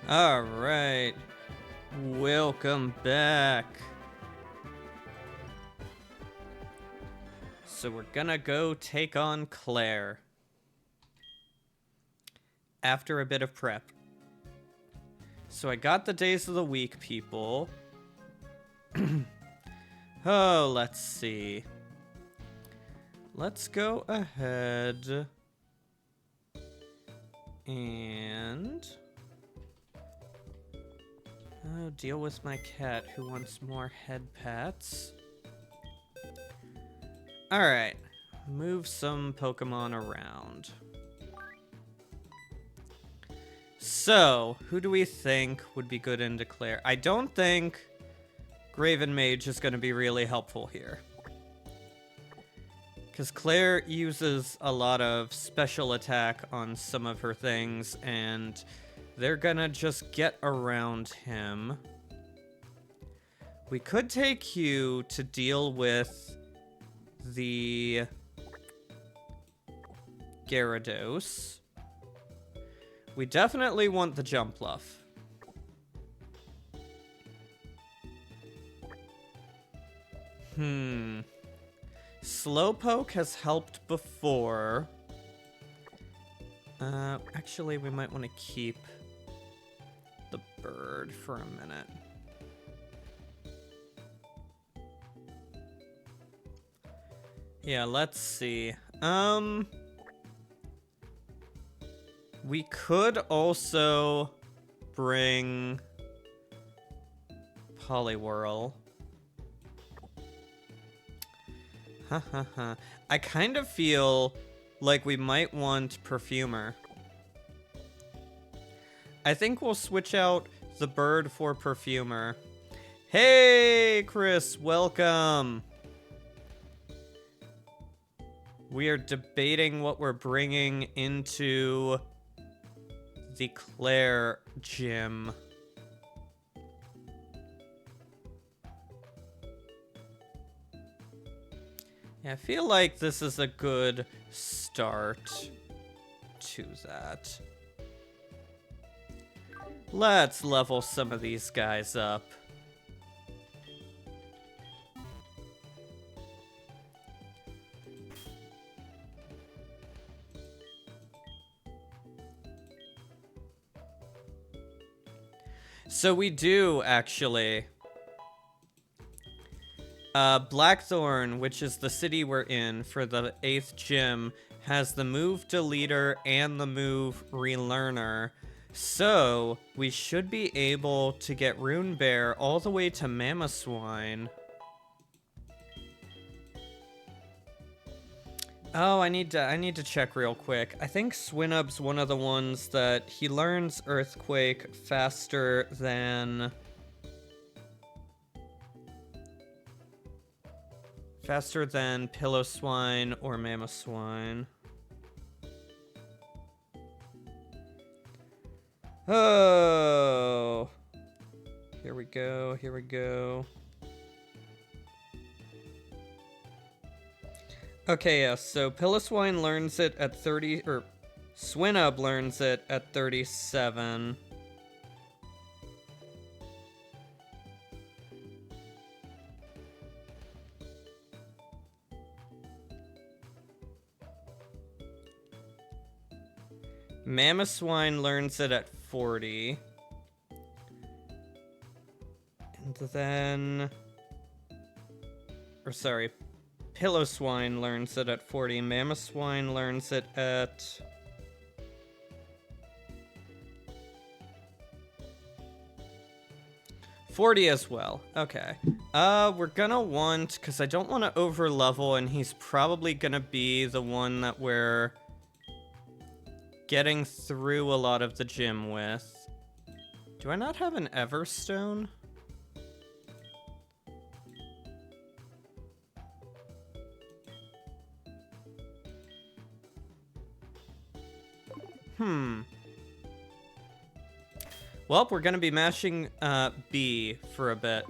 All right. Welcome back. So we're gonna go take on Claire after a bit of prep. So I got the days of the week, people. Oh, let's see. Let's go ahead and deal with my cat who wants more head pats. Alright, move some Pokemon around. So, who do we think would be good into Claire? I don't think Graven Mage is going to be really helpful here. Because Claire uses a lot of special attack on some of her things, and they're gonna just get around him. We could take Hugh to deal with the Gyarados. We definitely want the Jumpluff. Slowpoke has helped before. Actually, we might want to keep the bird for a minute. Yeah, let's see. We could also bring Poliwhirl. I kind of feel like we might want Perfumer. I think we'll switch out the bird for Perfumer. Hey, Chris, welcome. We are debating what we're bringing into the Claire gym. Yeah, I feel like this is a good start to that. Let's level some of these guys up. So we do, actually. Blackthorn, which is the city we're in for the 8th gym, has the move Deleter and the move Relearner. So, we should be able to get Rune Bear all the way to Mamoswine. Oh, I need to check real quick. I think Swinub's one of the ones that he learns Earthquake faster than Pillow-Swine or Mamoswine. Oh. Here we go, here we go. Okay, yeah, so Pillow-Swine learns it at 30, or Swinub learns it at 37. Mamoswine learns it at 40. And then... Or sorry, Pillow-Swine learns it at 40. Mamoswine learns it at... $40 as well. Okay. We're gonna want... Because I don't want to over-level, and he's probably gonna be the one that we're getting through a lot of the gym with. Do I not have an Everstone? Well, we're gonna be mashing B for a bit.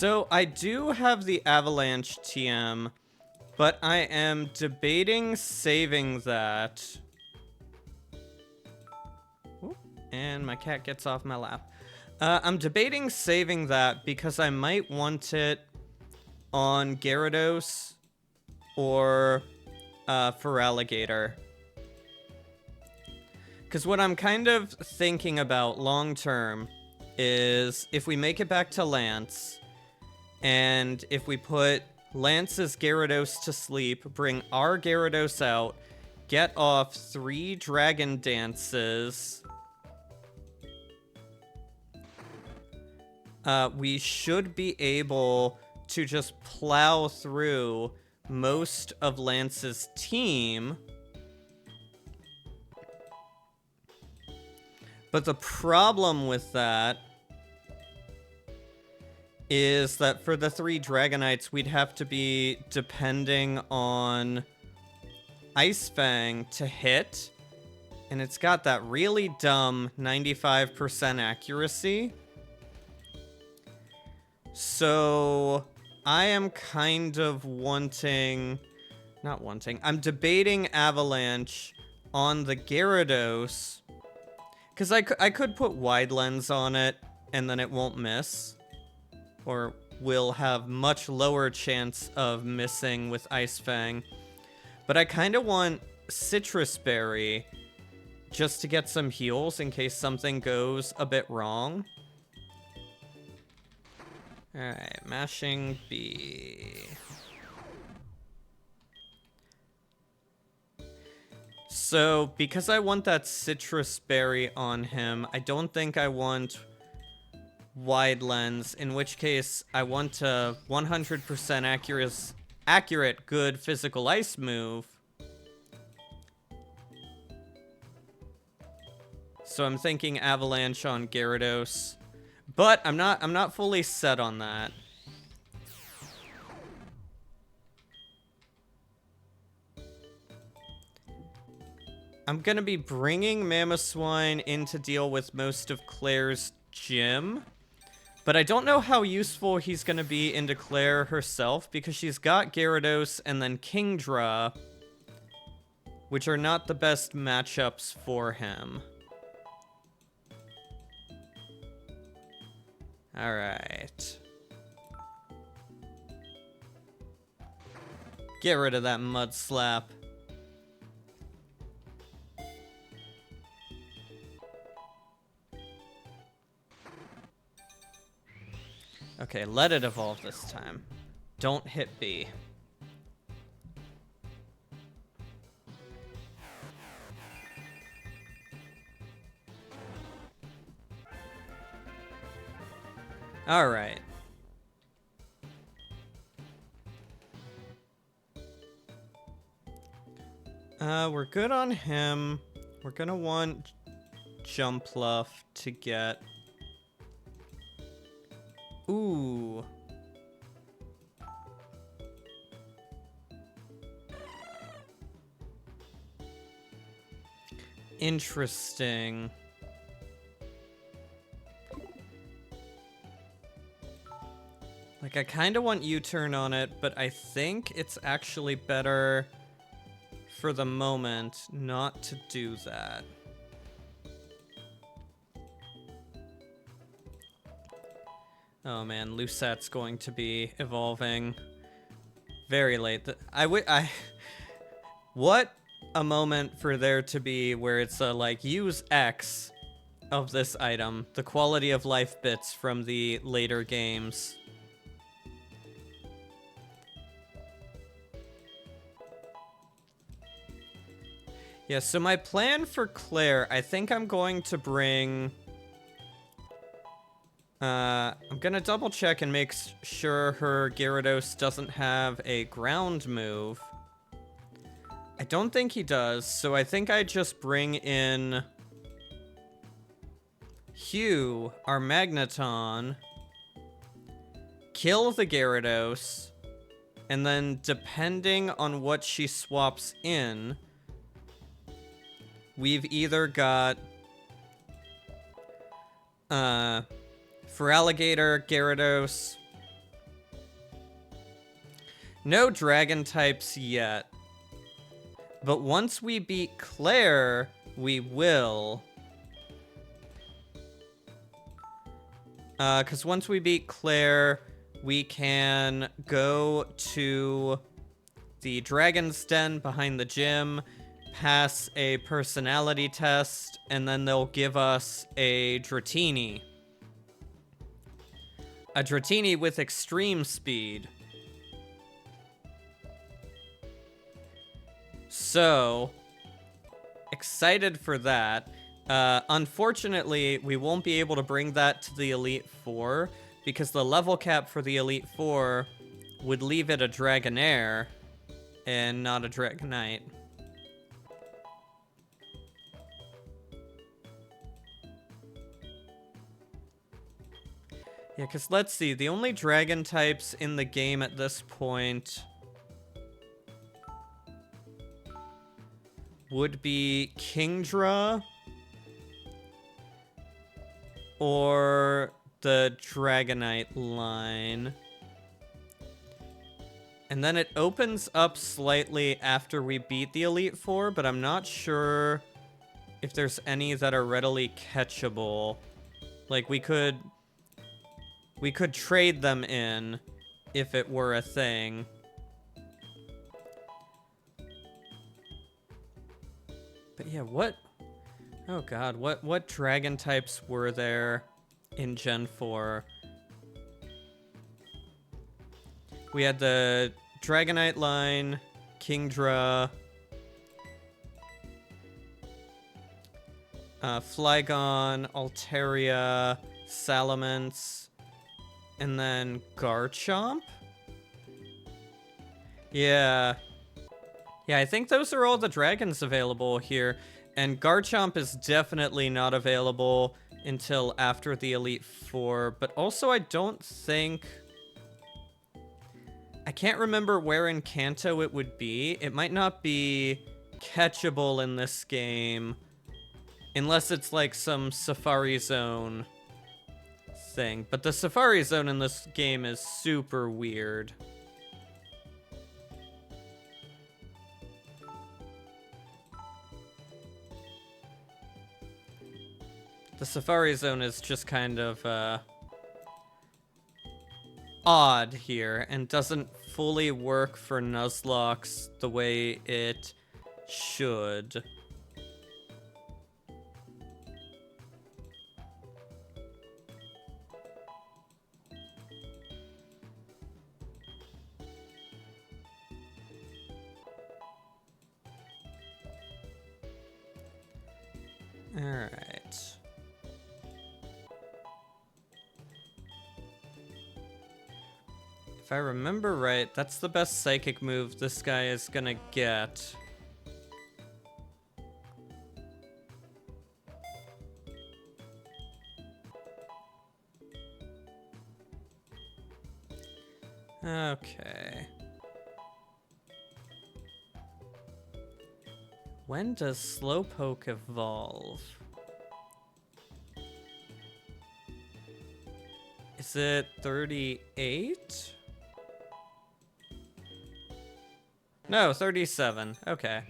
So I do have the Avalanche TM, but I am debating saving that. Oop, and my cat gets off my lap. I'm debating saving that because I might want it on Gyarados or Feraligatr. Because what I'm kind of thinking about long term is if we make it back to Lance, and if we put Lance's Gyarados to sleep, bring our Gyarados out, get off 3 Dragon Dances, we should be able to just plow through most of Lance's team. But the problem with that is that for the 3 Dragonites, we'd have to be depending on Ice Fang to hit. And it's got that really dumb 95% accuracy. So I am kind of I'm debating Avalanche on the Gyarados. Because I could put Wide Lens on it, and then it won't miss. Or will have much lower chance of missing with Ice Fang. But I kind of want Citrus Berry just to get some heals in case something goes a bit wrong. Alright, mashing B. So, because I want that Citrus Berry on him, I don't think I want Wide Lens, in which case I want a 100% accurate good physical ice move. So I'm thinking Avalanche on Gyarados, but I'm not fully set on that. I'm gonna be bringing Mamoswine in to deal with most of Claire's gym. But I don't know how useful he's going to be into Claire herself, because she's got Gyarados and then Kingdra, which are not the best matchups for him. Alright. Get rid of that Mud Slap. Okay, let it evolve this time. Don't hit B. Alright. We're good on him. We're gonna want Jumpluff to get... Ooh. Interesting. Like, I kind of want U-turn on it, but I think it's actually better for the moment not to do that. Oh man, Lucette's going to be evolving very late. What a moment for there to be where it's like, use X of this item, the quality of life bits from the later games. Yeah, so my plan for Claire, I think I'm going to bring... I'm gonna double check and make sure her Gyarados doesn't have a ground move. I don't think he does, so I think I just bring in Hugh, our Magneton, kill the Gyarados, and then depending on what she swaps in, we've either got Feraligatr, Gyarados, No dragon types yet. But once we beat Claire, we will. Because once we beat Claire, we can go to the Dragon's Den behind the gym, pass a personality test, and then they'll give us a Dratini. A Dratini with extreme speed. So, excited for that. Unfortunately, we won't be able to bring that to the Elite Four because the level cap for the Elite Four would leave it a Dragonair and not a Dragonite. Yeah, because let's see, the only dragon types in the game at this point would be Kingdra or the Dragonite line. And then it opens up slightly after we beat the Elite Four, but I'm not sure if there's any that are readily catchable. Like, we could trade them in if it were a thing. But yeah, what? Oh god, what dragon types were there in Gen 4? We had the Dragonite line, Kingdra, Flygon, Altaria, Salamence, and then Garchomp? Yeah. Yeah, I think those are all the dragons available here. And Garchomp is definitely not available until after the Elite Four. But also, I don't think... I can't remember where in Kanto it would be. It might not be catchable in this game. Unless it's like some Safari Zone thing. But the Safari Zone in this game is super weird. The Safari Zone is just kind of odd here and doesn't fully work for Nuzlocke the way it should. All right. If I remember right, that's the best psychic move this guy is gonna get. Okay. When does Slowpoke evolve? Is it 38? No, 37. Okay.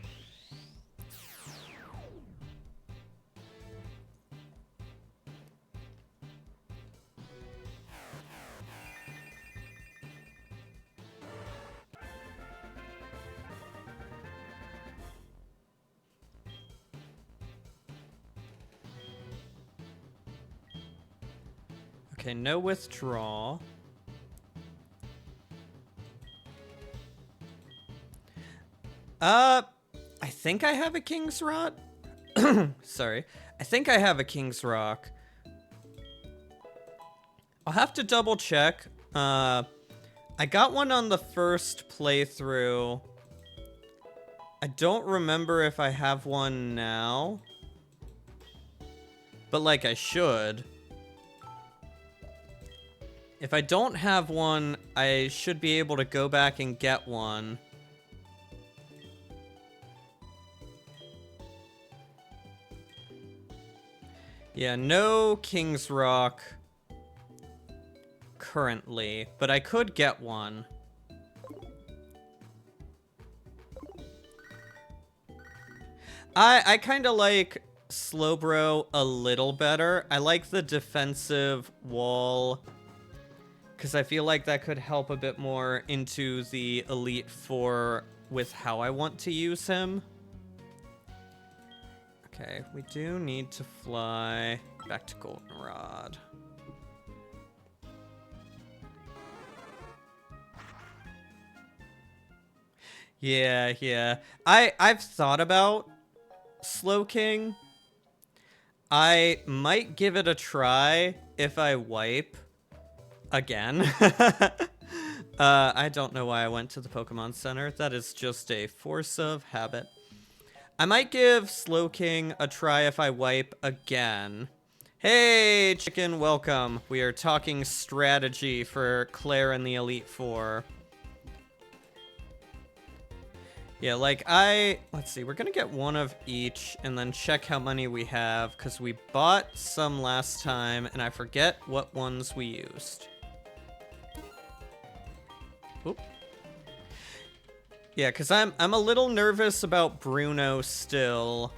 Okay, no withdrawal. I think I have a King's Rot. Sorry. I think I have a King's Rock. I'll have to double check. I got one on the first playthrough. I don't remember if I have one now. But like I should. If I don't have one, I should be able to go back and get one. Yeah, no King's Rock currently, but I could get one. I kind of like Slowbro a little better. I like the defensive wall because I feel like that could help a bit more into the Elite Four with how I want to use him. Okay, we do need to fly back to Goldenrod. Yeah. I've thought about Slowking. I might give it a try if I wipe again. I don't know why I went to the Pokemon Center. That is just a force of habit. I might give Slowking a try if I wipe again. Hey, chicken, welcome. We are talking strategy for Claire and the Elite Four. Yeah, like let's see, we're gonna get one of each and then check how many we have, because we bought some last time and I forget what ones we used. Oop. Yeah, because I'm a little nervous about Bruno still.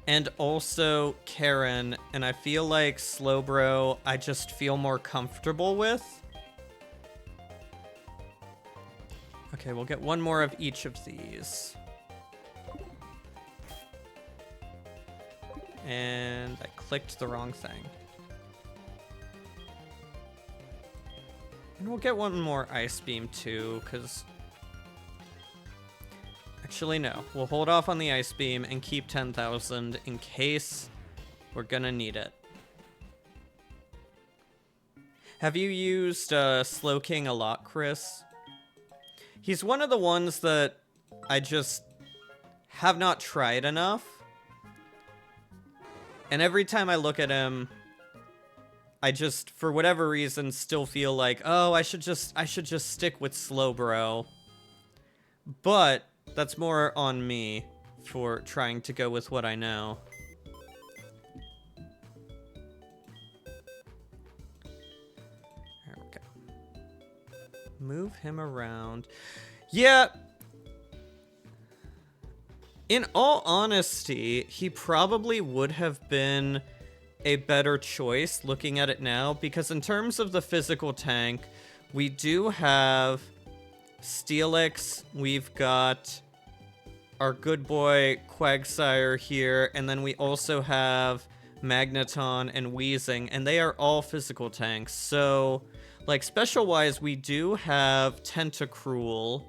And also Karen, and I feel like Slowbro I just feel more comfortable with. Okay, we'll get one more of each of these. And I clicked the wrong thing. And we'll get one more Ice Beam too, because... Actually, no. We'll hold off on the Ice Beam and keep 10,000 in case we're gonna need it. Have you used Slowking a lot, Chris? He's one of the ones that I just have not tried enough. And every time I look at him, I just, for whatever reason, still feel like, oh, I should just stick with Slowbro. But that's more on me for trying to go with what I know. There we go. Move him around. Yeah. In all honesty, he probably would have been a better choice looking at it now, because in terms of the physical tank, we do have Steelix, we've got our good boy Quagsire here, and then we also have Magneton and Weezing, and they are all physical tanks. So, like, special-wise, we do have Tentacruel,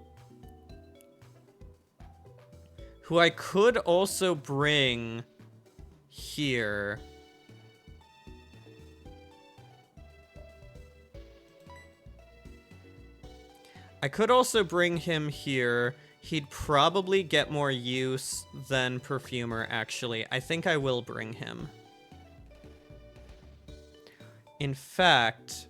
who I could also bring here. I could also bring him here. He'd probably get more use than Perfumer, actually. I think I will bring him. In fact,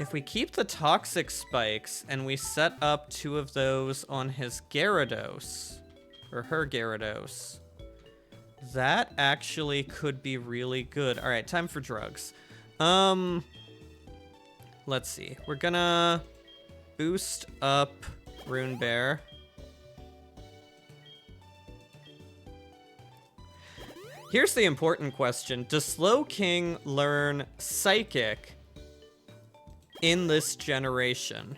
if we keep the Toxic Spikes and we set up 2 of those on his Gyarados, or her Gyarados, that actually could be really good. All right, time for drugs. Let's see. We're gonna boost up Rune Bear. Here's the important question. Does Slowking learn Psychic in this generation?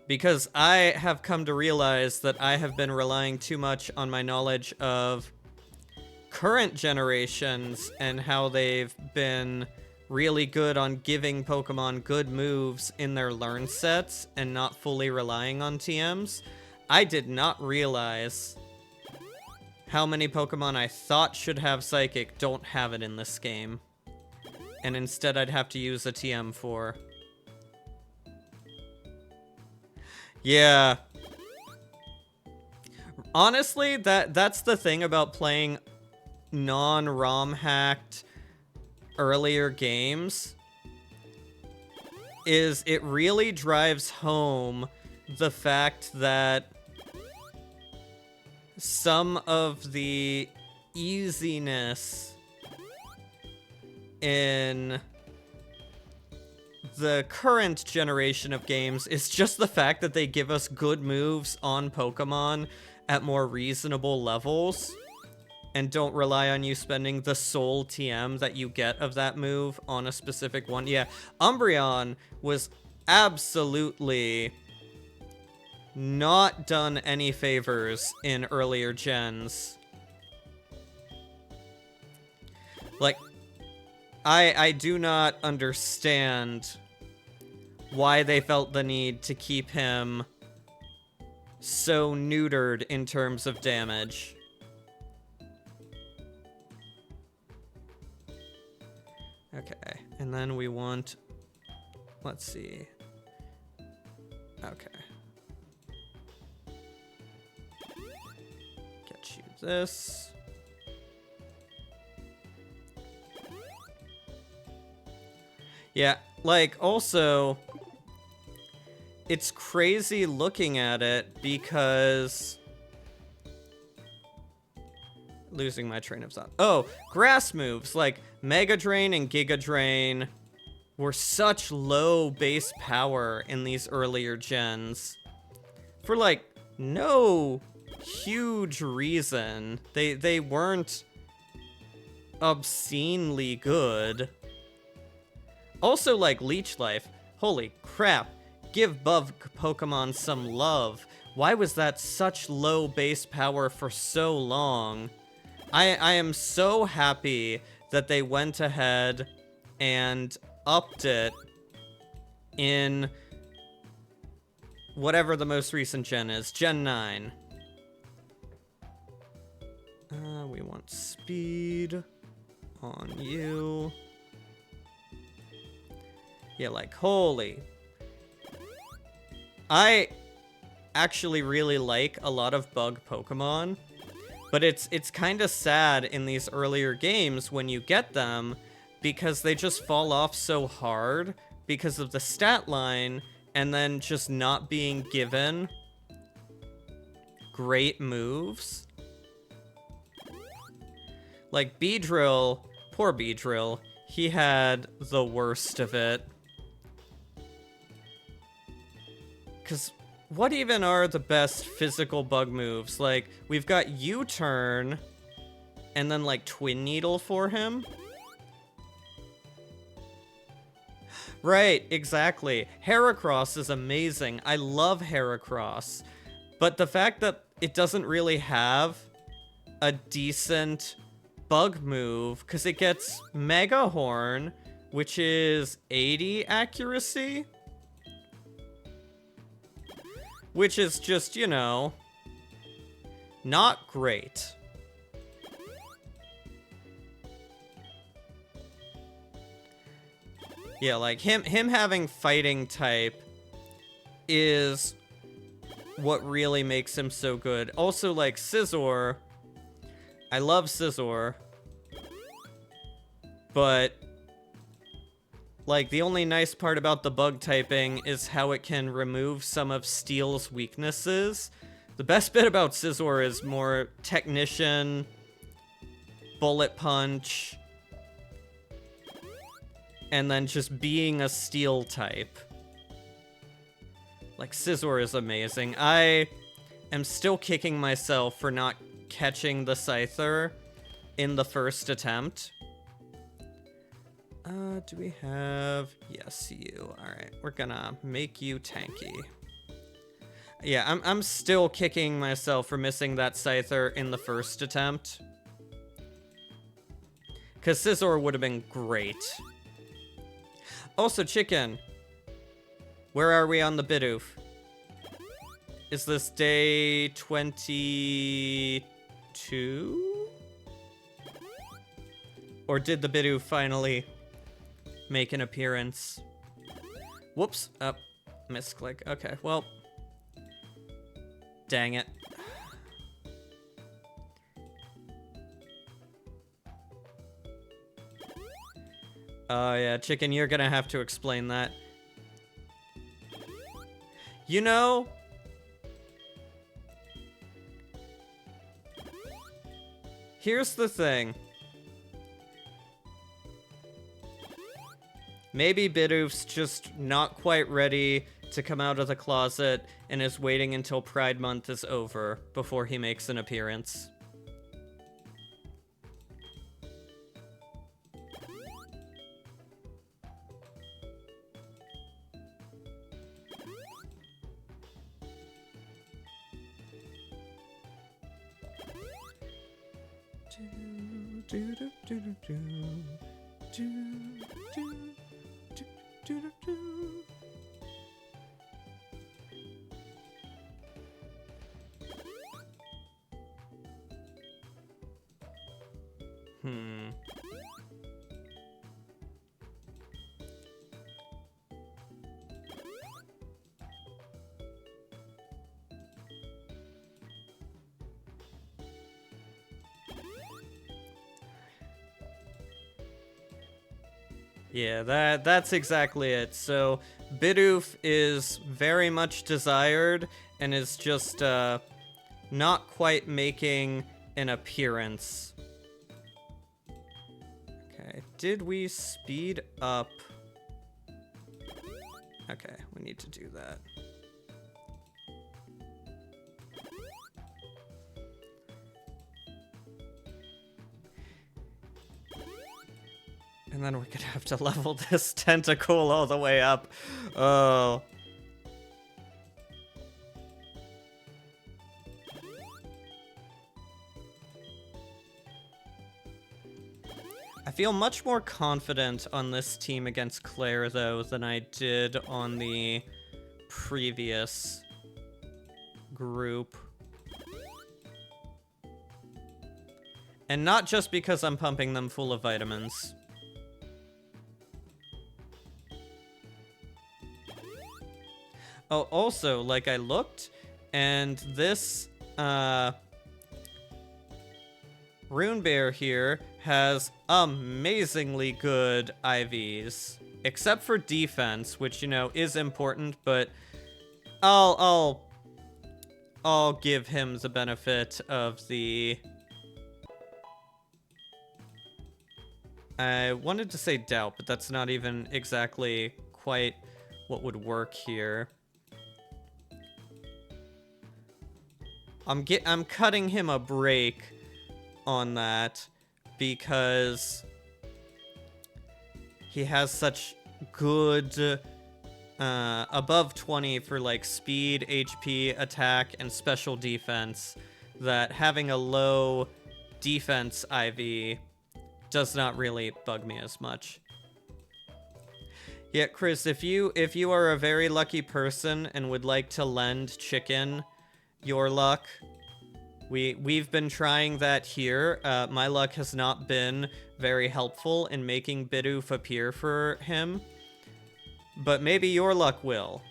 Because I have come to realize that I have been relying too much on my knowledge of current generations and how they've been really good on giving Pokemon good moves in their learn sets and not fully relying on TMs. I did not realize how many Pokemon I thought should have Psychic don't have it in this game. And instead I'd have to use a TM for. Yeah. Honestly, that's the thing about playing non-ROM hacked earlier games, is it really drives home the fact that some of the easiness in the current generation of games is just the fact that they give us good moves on Pokemon at more reasonable levels and don't rely on you spending the sole TM that you get of that move on a specific one. Yeah, Umbreon was absolutely not done any favors in earlier gens. Like, I do not understand why they felt the need to keep him so neutered in terms of damage. Okay, and then we want, let's see. Okay. Get you this. Yeah, like, also, it's crazy looking at it because... Losing my train of thought. Oh, grass moves, like Mega Drain and Giga Drain were such low base power in these earlier gens. For, like, no huge reason. They weren't obscenely good. Also, like, Leech Life. Holy crap. Give Bug Pokemon some love. Why was that such low base power for so long? I am so happy that they went ahead and upped it in whatever the most recent gen is. Gen 9. We want speed on you. Yeah, like, holy. I actually really like a lot of bug Pokemon, but it's kind of sad in these earlier games when you get them because they just fall off so hard because of the stat line and then just not being given great moves. Like Beedrill, poor Beedrill, he had the worst of it. Because what even are the best physical bug moves? Like, we've got U-Turn, and then, like, Twin Needle for him. Right, exactly. Heracross is amazing. I love Heracross. But the fact that it doesn't really have a decent bug move, because it gets Mega Horn, which is 80 accuracy. Which is just, you know, not great. Yeah, like, him having fighting type is what really makes him so good. Also, like, Scizor. I love Scizor. But... like, the only nice part about the bug typing is how it can remove some of Steel's weaknesses. The best bit about Scizor is more Technician, Bullet Punch, and then just being a Steel type. Like, Scizor is amazing. I am still kicking myself for not catching the Scyther in the first attempt. Do we have... yes, you. Alright, we're gonna make you tanky. Yeah, I'm still kicking myself for missing that Scyther in the first attempt. Because Scizor would have been great. Also, Chicken. Where are we on the Bidoof? Is this day 22? Or did the Bidoof finally... make an appearance? Whoops. Oh, misclick. Okay, well. Dang it. Oh, yeah, Chicken, you're gonna have to explain that. You know... here's the thing. Maybe Bidoof's just not quite ready to come out of the closet and is waiting until Pride Month is over before he makes an appearance. Yeah, that's exactly it. So Bidoof is very much desired and is just not quite making an appearance. Okay, did we speed up? Okay, we need to do that. And then we're gonna have to level this tentacle all the way up. Oh. I feel much more confident on this team against Claire, though, than I did on the previous group. And not just because I'm pumping them full of vitamins. Oh, also, like, I looked, and this, Rune Bear here has amazingly good IVs. Except for defense, which, you know, is important, but I'll give him the benefit of the... I wanted to say doubt, but that's not even exactly quite what would work here. I'm cutting him a break on that because he has such good above 20 for like speed, HP, attack, and special defense that having a low defense IV does not really bug me as much. Yeah, Chris, if you are a very lucky person and would like to lend Chicken your luck, we've been trying that here. My luck has not been very helpful in making Bidoof appear for him, but maybe your luck will.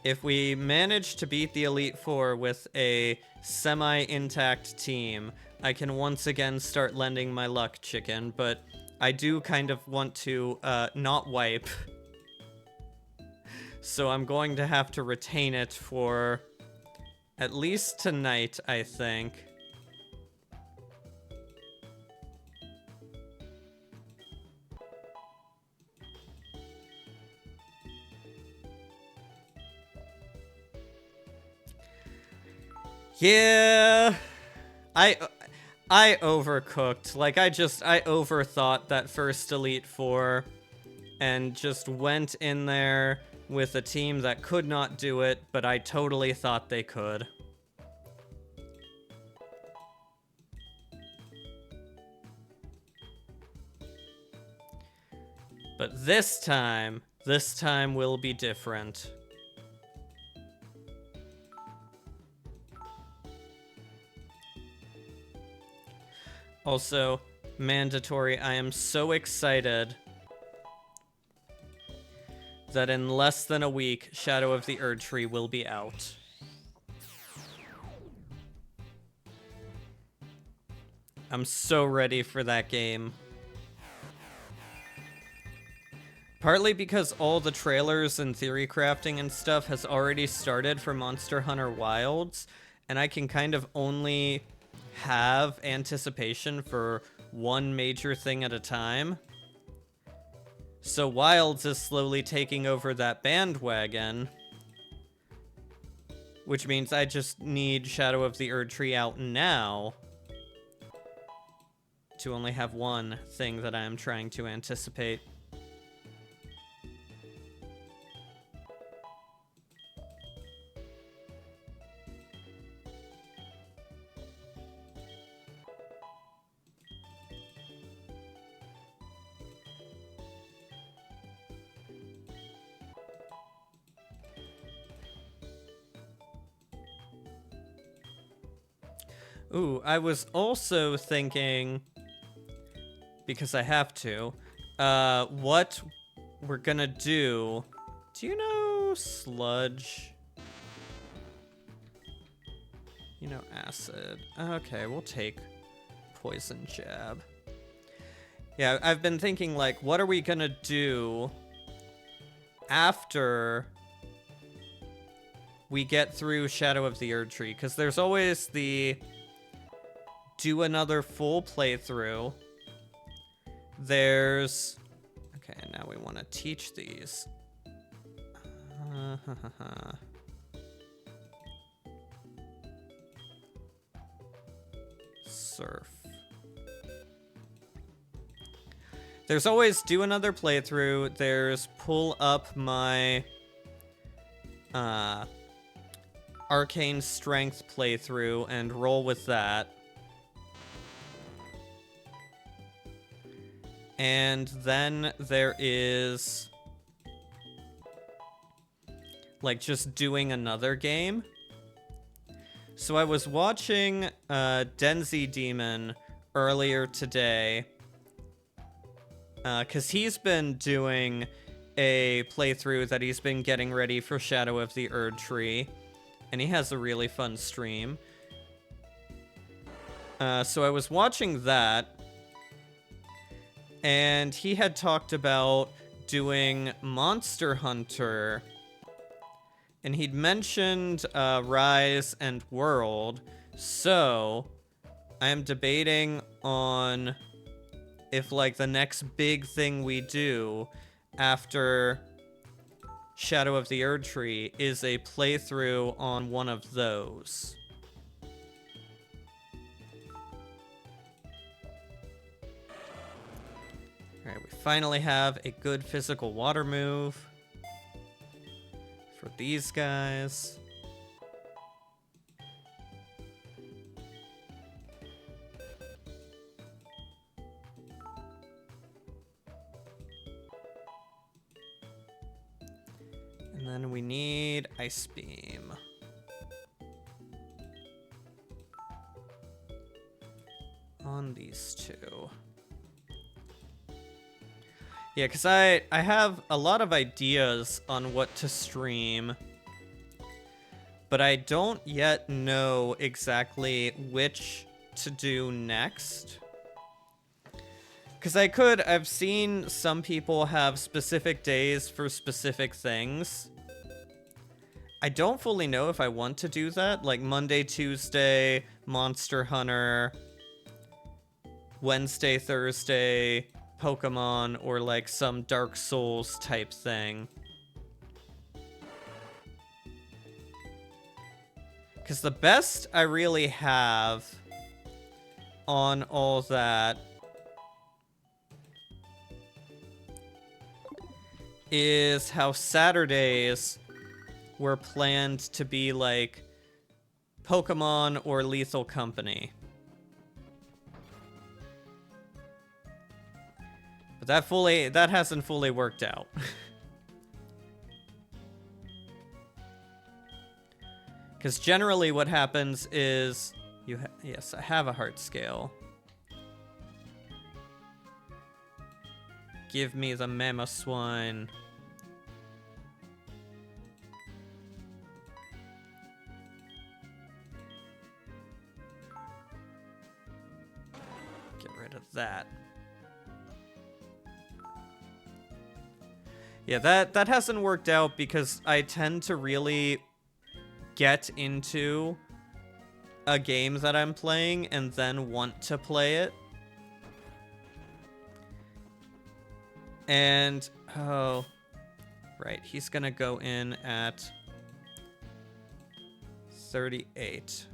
If we manage to beat the Elite Four with a semi-intact team, I can once again start lending my luck, Chicken, but I do kind of want to not wipe. So I'm going to have to retain it for at least tonight, I think. Yeah, I overcooked. Like, I overthought that first Elite Four and just went in there with a team that could not do it, but I totally thought they could. But this time will be different. Also, mandatory, I am so excited that in less than a week, Shadow of the Erdtree will be out. I'm so ready for that game. Partly because all the trailers and theory crafting and stuff has already started for Monster Hunter Wilds, and I can kind of only have anticipation for one major thing at a time. So Wilds is slowly taking over that bandwagon, which means I just need Shadow of the Erdtree out now to only have one thing that I am trying to anticipate. Ooh, I was also thinking, because I have to, what we're gonna do. Do you know Sludge? You know Acid. Okay, we'll take Poison Jab. Yeah, I've been thinking, like, what are we gonna do after we get through Shadow of the Erdtree? Because there's always the do another full playthrough. There's... Okay, now we want to teach these. Surf. There's always do another playthrough. There's pull up my Arcane Strength playthrough and roll with that. And then there is, like, just doing another game. So I was watching Denzi Demon earlier today, because he's been doing a playthrough that he's been getting ready for Shadow of the Erdtree, and he has a really fun stream. So I was watching that, and he had talked about doing Monster Hunter, and he'd mentioned Rise and World, so I am debating on if, like, the next big thing we do after Shadow of the Erdtree is a playthrough on one of those. Alright, we finally have a good physical water move for these guys. And then we need Ice Beam. On these two. Yeah, because I have a lot of ideas on what to stream, but I don't yet know exactly which to do next. Because I've seen some people have specific days for specific things. I don't fully know if I want to do that, like Monday, Tuesday, Monster Hunter, Wednesday, Thursday, Pokemon, or like some Dark Souls type thing. Because the best I really have on all that is how Saturdays were planned to be like Pokemon or Lethal Company. But that hasn't fully worked out. Because generally what happens is yes, I have a heart scale. Give me the Mamoswine. Get rid of that. Yeah, that hasn't worked out because I tend to really get into a game that I'm playing and then want to play it. And, oh, right, he's gonna go in at 38.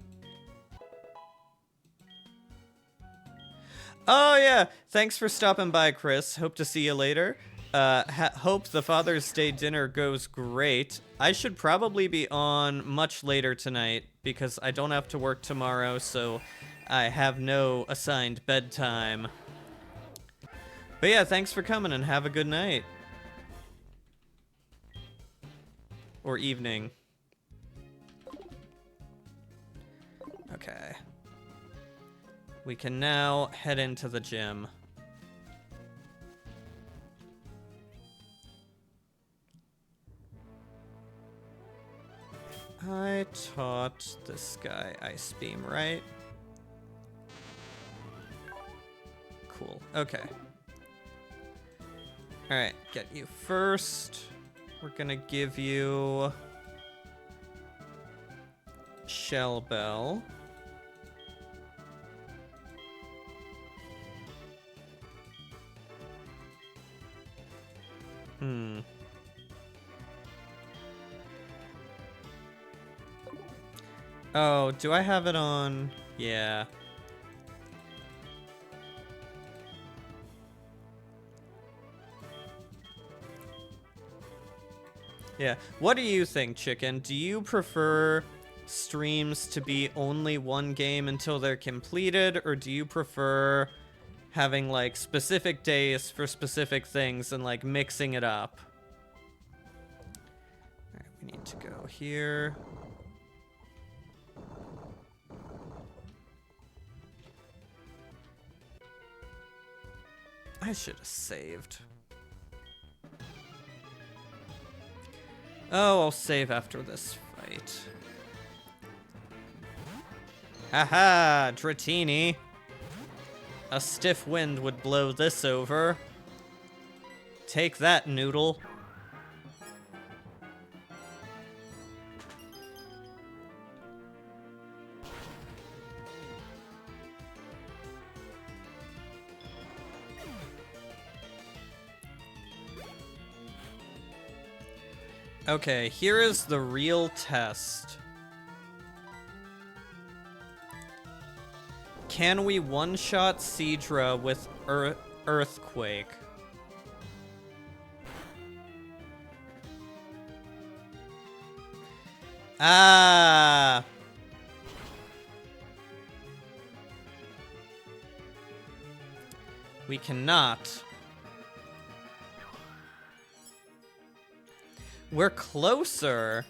Oh, yeah. Thanks for stopping by, Chris. Hope to see you later. Hope the Father's Day dinner goes great. I should probably be on much later tonight because I don't have to work tomorrow, so I have no assigned bedtime. But yeah, thanks for coming and have a good night. Or evening. Okay. We can now head into the gym. I taught this guy Ice Beam, right? Cool. Okay. Alright, get you first. We're gonna give you Shell Bell. Oh, do I have it on? Yeah. Yeah. What do you think, Chicken? Do you prefer streams to be only one game until they're completed, or do you prefer having, like, specific days for specific things and, like, mixing it up? Alright, we need to go here. I should have saved. Oh, I'll save after this fight. Haha, Dratini. A stiff wind would blow this over. Take that, Noodle. Okay, here is the real test. Can we one-shot Seadra with Earthquake? Ah! We cannot. We're closer,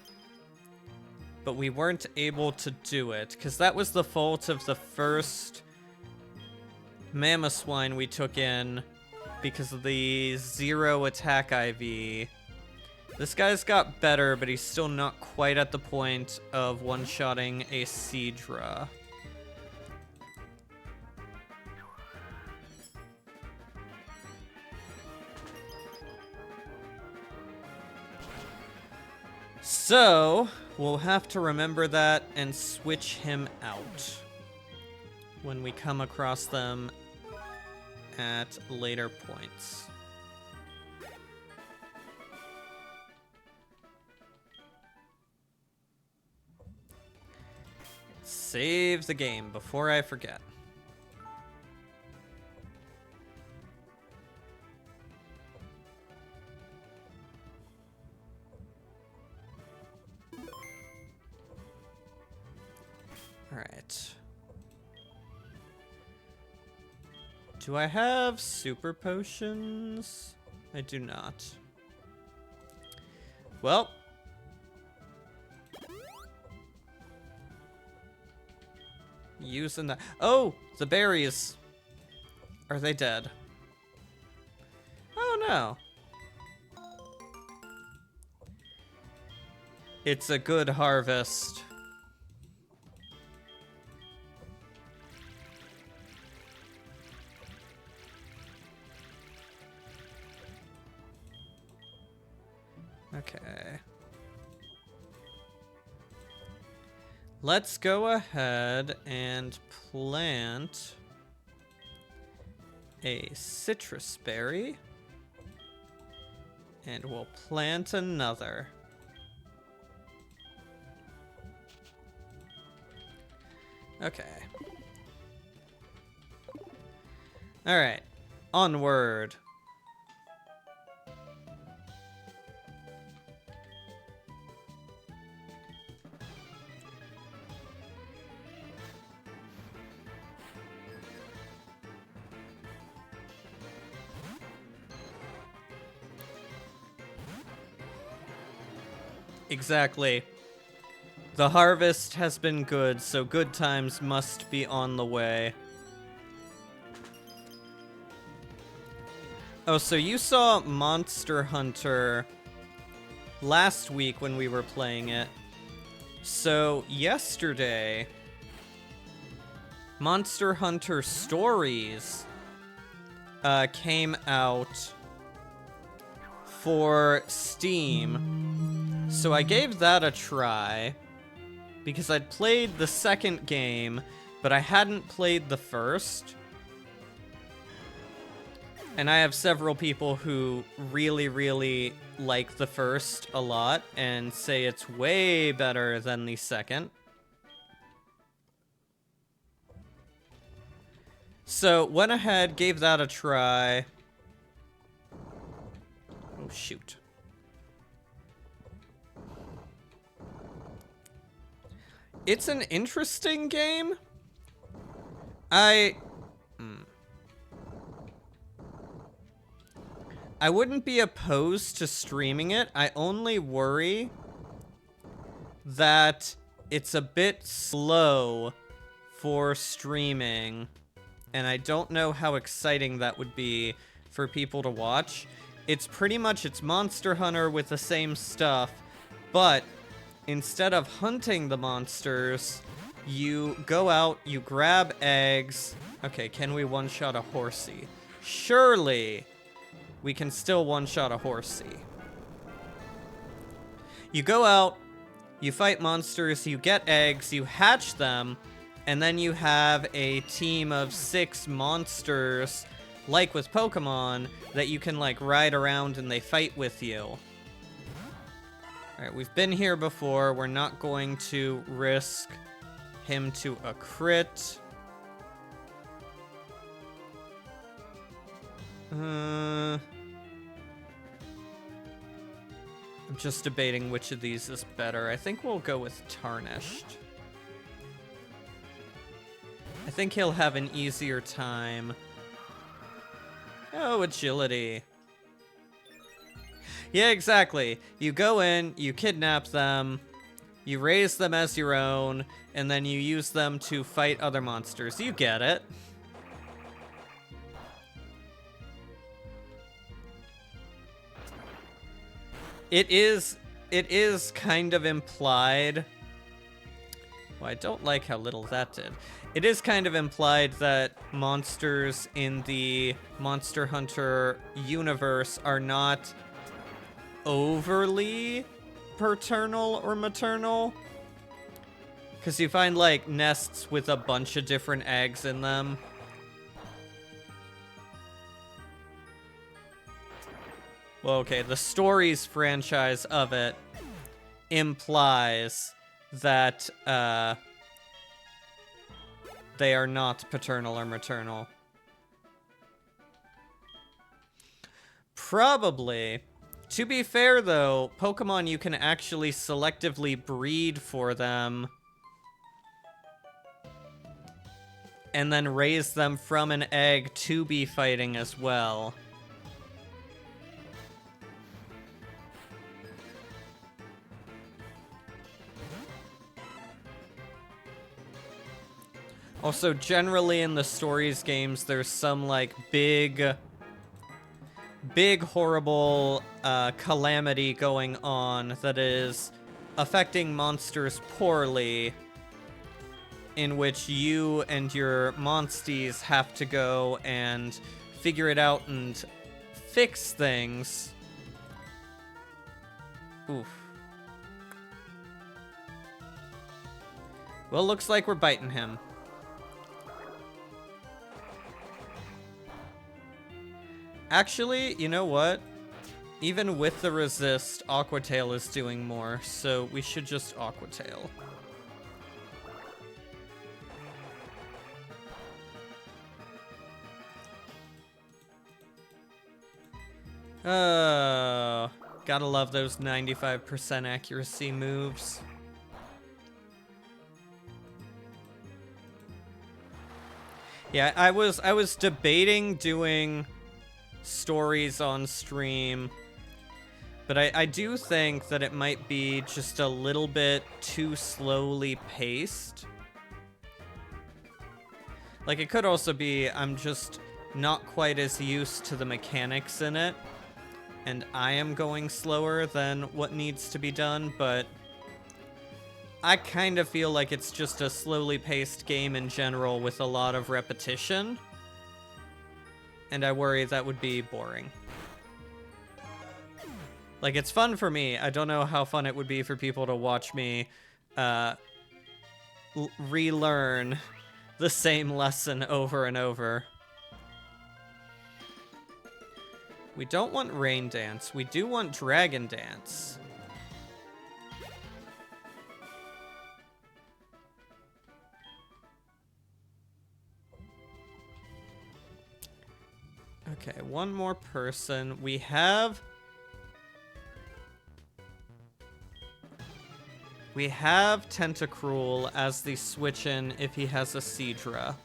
but we weren't able to do it, because that was the fault of the first Mamoswine we took in because of the 0 attack IV. This guy's got better, but he's still not quite at the point of one-shotting a Seadra. So, we'll have to remember that and switch him out when we come across them at later points. Save the game before I forget. Alright. Do I have super potions? I do not. Well. Using that. Oh, the berries. Are they dead? Oh no. It's a good harvest. Okay. Let's go ahead and plant a citrus berry. And we'll plant another. Okay. Alright. Onward. Exactly. The harvest has been good, so good times must be on the way. Oh, so you saw Monster Hunter last week when we were playing it. So yesterday, Monster Hunter Stories came out for Steam. So I gave that a try because I'd played the second game, but I hadn't played the first. And I have several people who really, really like the first a lot and say it's way better than the second. So went ahead, gave that a try. Oh, shoot. It's an interesting game. I wouldn't be opposed to streaming it. I only worry that it's a bit slow for streaming, and I don't know how exciting that would be for people to watch. It's pretty much, it's Monster Hunter with the same stuff, but instead of hunting the monsters, you go out, you grab eggs. Okay, can we one-shot a horsey? Surely we can still one-shot a horsey. You go out, you fight monsters, you get eggs, you hatch them, and then you have a team of 6 monsters, like with Pokemon, that you can, like, ride around and they fight with you. Alright, we've been here before. We're not going to risk him to a crit. I'm just debating which of these is better. I think we'll go with Tarnished. I think he'll have an easier time. Oh, agility. Yeah, exactly. You go in, you kidnap them, you raise them as your own, and then you use them to fight other monsters. You get it. It is kind of implied. Well, I don't like how little that did. It is kind of implied that monsters in the Monster Hunter universe are not overly paternal or maternal. Because you find, like, nests with a bunch of different eggs in them. Well, okay, the Stories franchise of it implies that they are not paternal or maternal. Probably. To be fair, though, Pokemon, you can actually selectively breed for them and then raise them from an egg to be fighting as well. Also, generally in the Stories games, there's some, like, big, horrible calamity going on that is affecting monsters poorly, in which you and your monsties have to go and figure it out and fix things. Oof. Well, looks like we're biting him. Actually, you know what? Even with the resist, Aqua Tail is doing more, so we should just Aqua Tail. Oh, gotta love those 95% accuracy moves. Yeah, I was debating doing stories on stream, but I do think that it might be just a little bit too slowly paced. Like, it could also be I'm just not quite as used to the mechanics in it, and I am going slower than what needs to be done, but I kind of feel like it's just a slowly paced game in general with a lot of repetition, and I worry that would be boring. Like, it's fun for me. I don't know how fun it would be for people to watch me relearn the same lesson over and over. We don't want Rain Dance. We do want Dragon Dance. Okay, one more person. We have Tentacruel as the switch-in if he has a Seadra.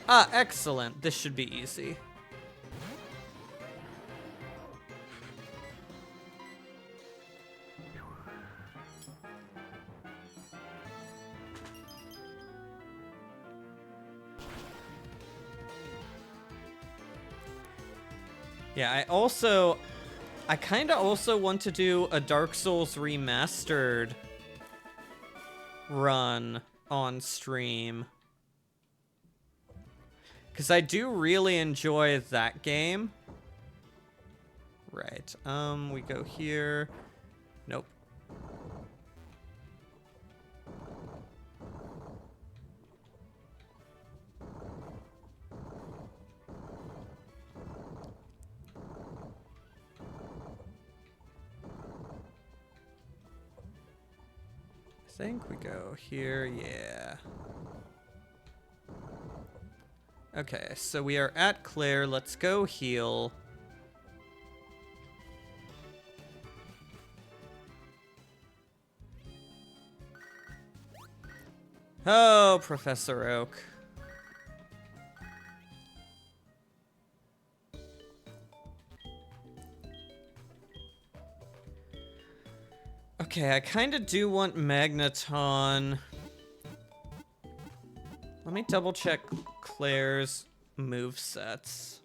Ah, excellent. This should be easy. Yeah, I kind of also want to do a Dark Souls Remastered run on stream. Because I do really enjoy that game. Right, we go here. Nope. I think we go here, yeah. Okay, so we are at Claire. Let's go heal. Oh, Professor Oak. Okay, I kind of do want Magneton. Let me double check Claire's movesets.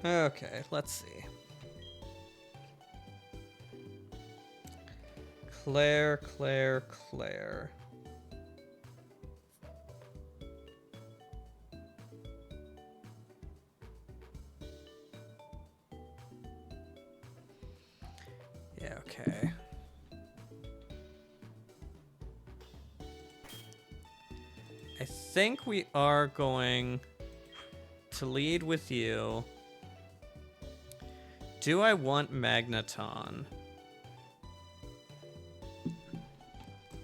Okay, let's see. Claire. Yeah, okay. I think we are going to lead with you. Do I want Magneton?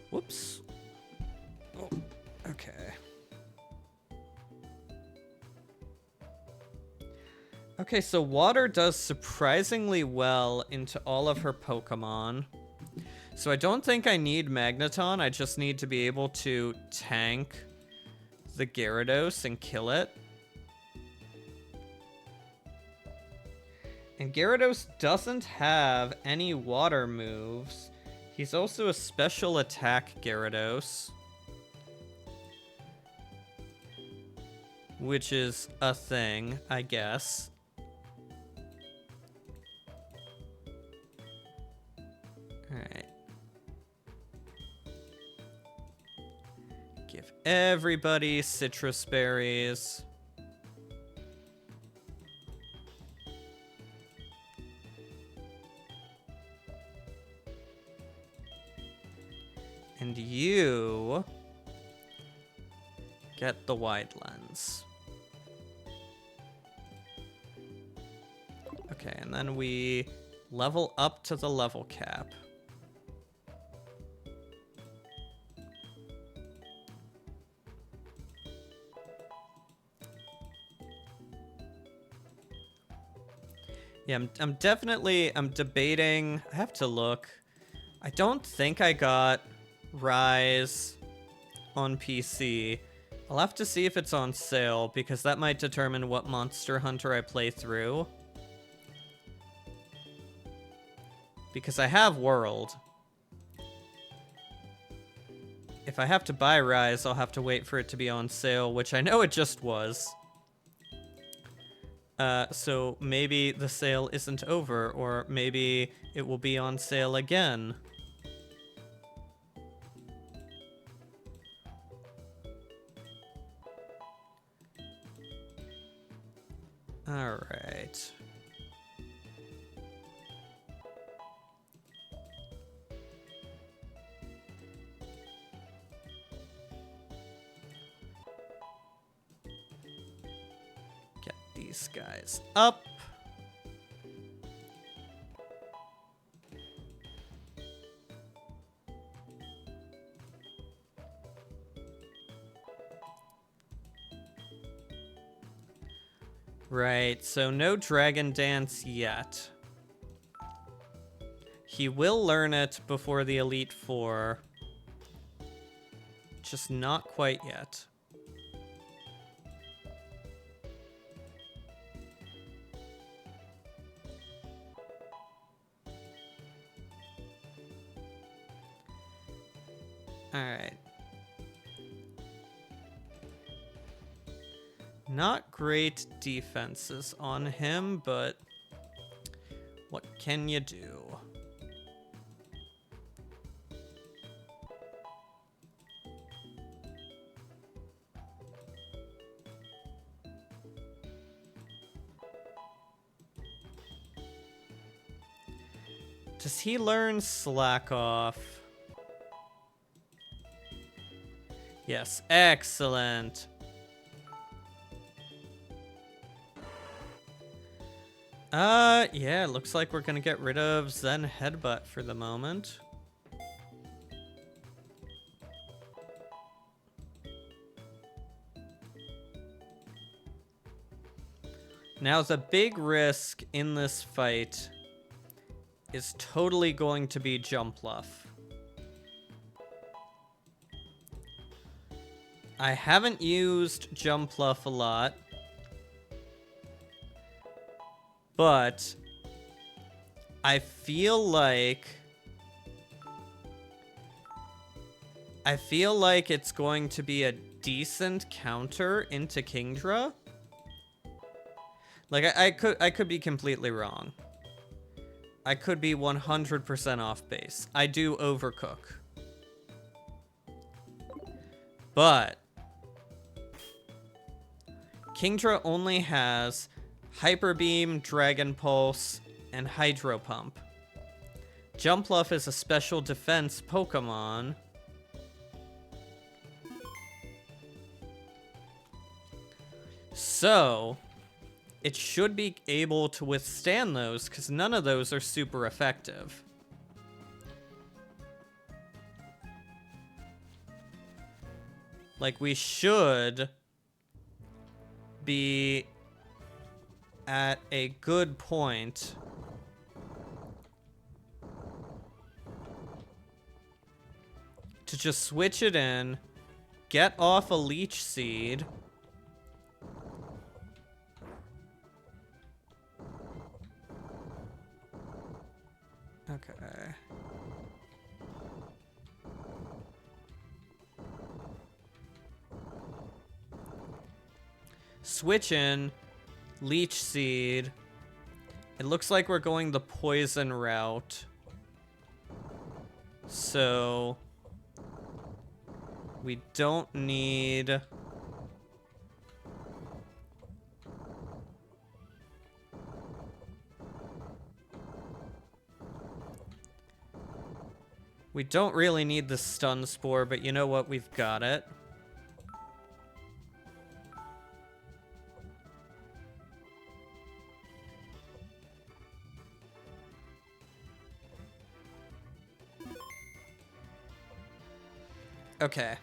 Whoops. Oh, okay. Okay, so water does surprisingly well into all of her Pokemon. So I don't think I need Magneton. I just need to be able to tank the Gyarados and kill it. And Gyarados doesn't have any water moves. He's also a special attack Gyarados, which is a thing, I guess. Alright. everybody citrus berries. And you get the wide lens. Okay, and then we level up to the level cap. Yeah, I'm debating. I have to look. I don't think I got Rise on PC. I'll have to see if it's on sale, because that might determine what Monster Hunter I play through. Because I have World. If I have to buy Rise, I'll have to wait for it to be on sale, which I know it just was. So maybe the sale isn't over, or maybe it will be on sale again. All right. Get these guys up. Right, so no Dragon Dance yet. He will learn it before the Elite Four. Just not quite yet. Alright. Not great defenses on him, but what can you do? Does he learn Slack Off? Yes, excellent. Yeah, looks like we're gonna get rid of Zen Headbutt for the moment. Now, the big risk in this fight is totally going to be Jump Luff. I haven't used Jump Luff a lot, but I feel like it's going to be a decent counter into Kingdra. Like, I could be completely wrong. I could be 100% off base. I do overcook. But Kingdra only has Hyper Beam, Dragon Pulse, and Hydro Pump. Jumpluff is a special defense Pokemon. So it should be able to withstand those, because none of those are super effective. Like, we should be at a good point to just switch it in, get off a Leech Seed, okay. Switch in, Leech Seed. It looks like we're going the poison route. So We don't need... We don't really need the stun spore, but you know what? We've got it. Okay.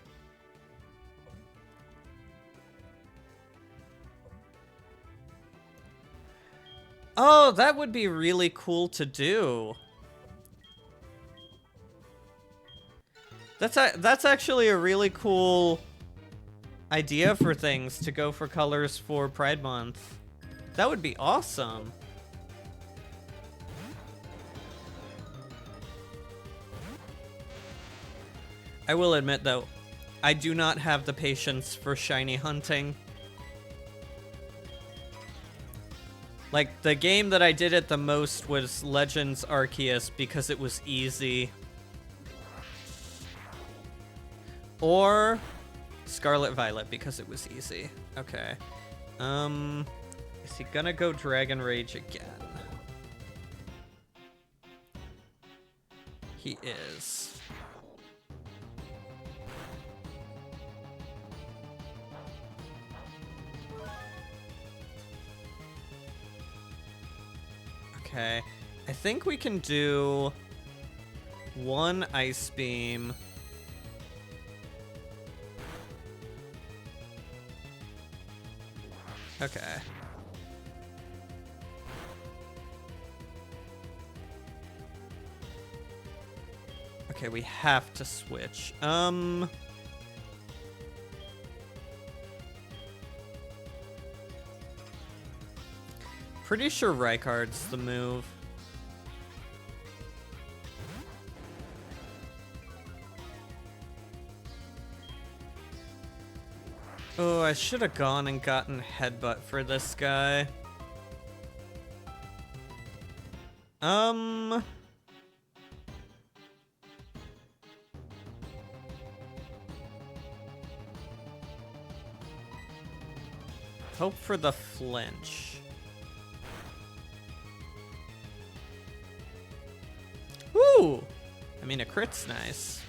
Oh, that would be really cool to do. That's actually a really cool idea for things to go for colors for Pride Month. That would be awesome. I will admit, though, I do not have the patience for shiny hunting. Like, the game that I did it the most was Legends Arceus because it was easy. Or Scarlet Violet because it was easy. Okay. Is he gonna go Dragon Rage again? He is. Okay. I think we can do one Ice Beam. Okay. Okay, we have to switch. Pretty sure Rykard's the move. Oh, I should have gone and gotten Headbutt for this guy. Hope for the flinch. Woo! I mean, a crit's nice.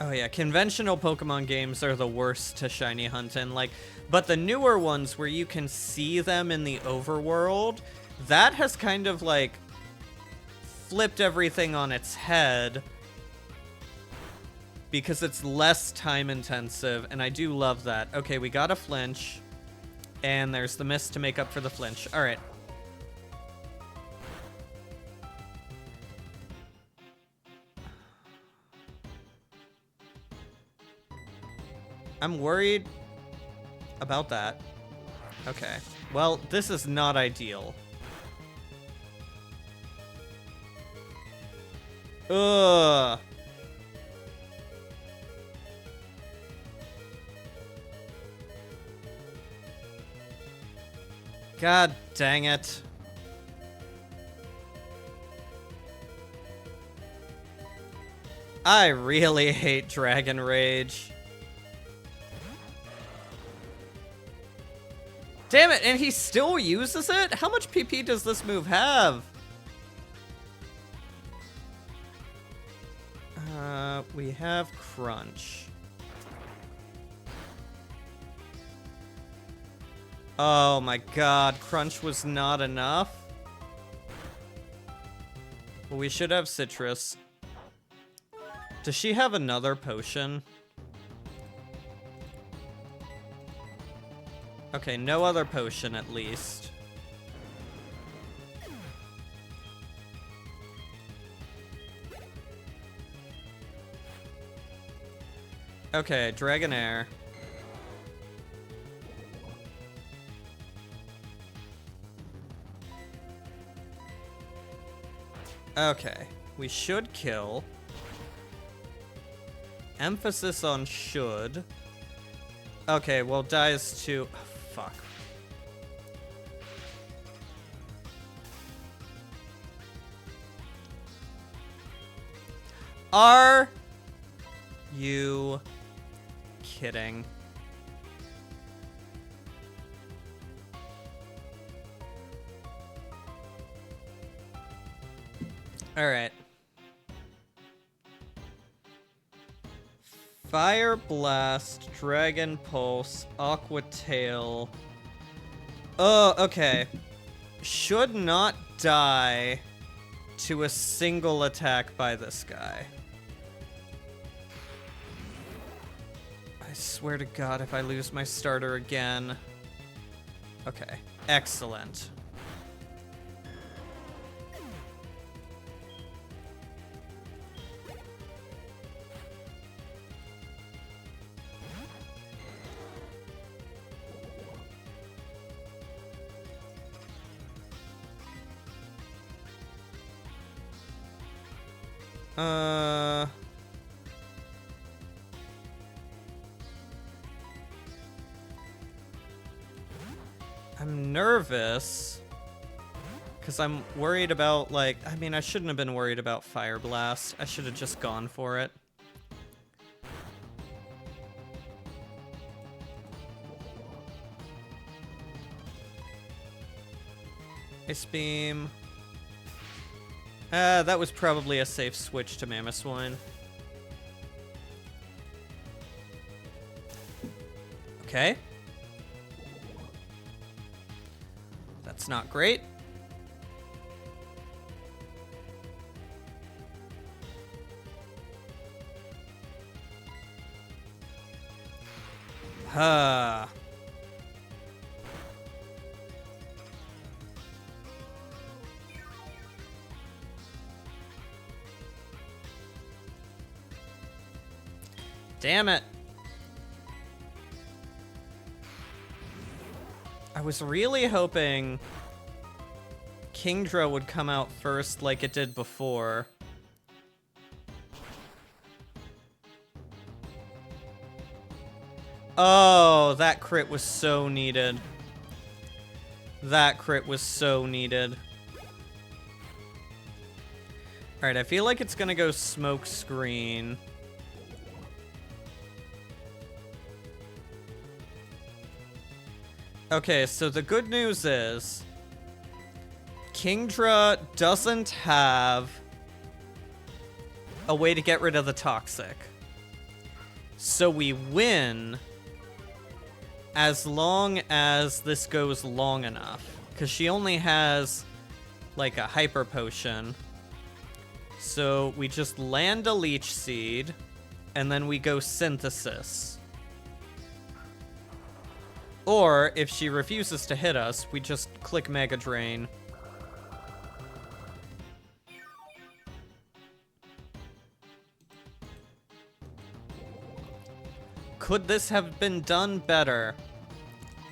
Oh yeah, conventional Pokemon games are the worst to shiny hunt in, like, but the newer ones where you can see them in the overworld, that has kind of like flipped everything on its head because it's less time intensive, and I do love that. Okay, we got a flinch, and there's the mist to make up for the flinch. All right. I'm worried about that. Okay. Well, this is not ideal. Ugh. God dang it. I really hate Dragon Rage. Damn it, and he still uses it? How much PP does this move have? We have Crunch. Oh my god, Crunch was not enough? Well, we should have Citrus. Does she have another potion? Okay, no other potion at least. Okay, Dragonair. Okay, we should kill. Emphasis on should. Okay, well, dies to... Oh, fuck. Are you kidding? Alright. Fire Blast, Dragon Pulse, Aqua Tail. Oh, okay. Should not die to a single attack by this guy. I swear to God, if I lose my starter again. Okay, excellent. I'm nervous. Because I'm worried about, like... I mean, I shouldn't have been worried about Fire Blast. I should have just gone for it. Ice Beam. That was probably a safe switch to Mamoswine. Okay. That's not great. Huh. Damn it. I was really hoping Kingdra would come out first like it did before. Oh, that crit was so needed. That crit was so needed. Alright, I feel like it's gonna go Smoke Screen. Okay, so the good news is Kingdra doesn't have a way to get rid of the Toxic. So we win as long as this goes long enough. Because she only has, like, a Hyper Potion. So we just land a Leech Seed, and then we go Synthesis. Or, if she refuses to hit us, we just click Mega Drain. Could this have been done better?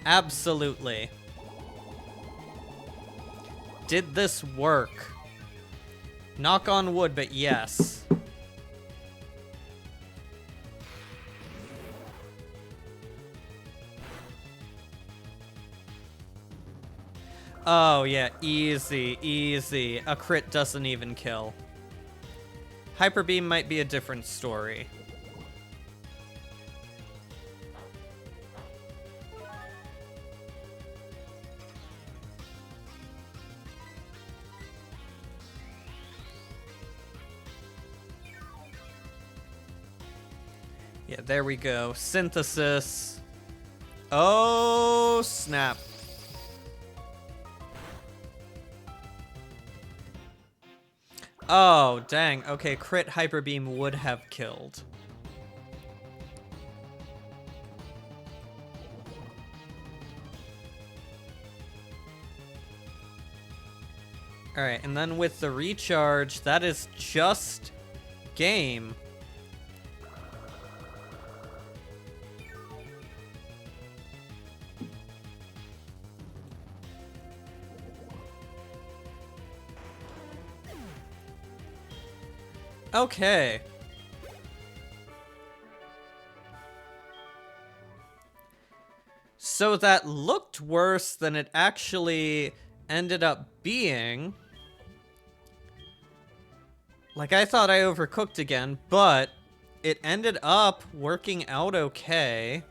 Absolutely. Did this work? Knock on wood, but yes. Oh, yeah, easy, easy. A crit doesn't even kill. Hyper Beam might be a different story. Yeah, there we go. Synthesis. Oh, snap. Oh, dang. Okay, crit Hyper Beam would have killed. Alright, and then with the recharge, that is just game. Okay. So that looked worse than it actually ended up being. Like, I thought I overcooked again, but it ended up working out okay.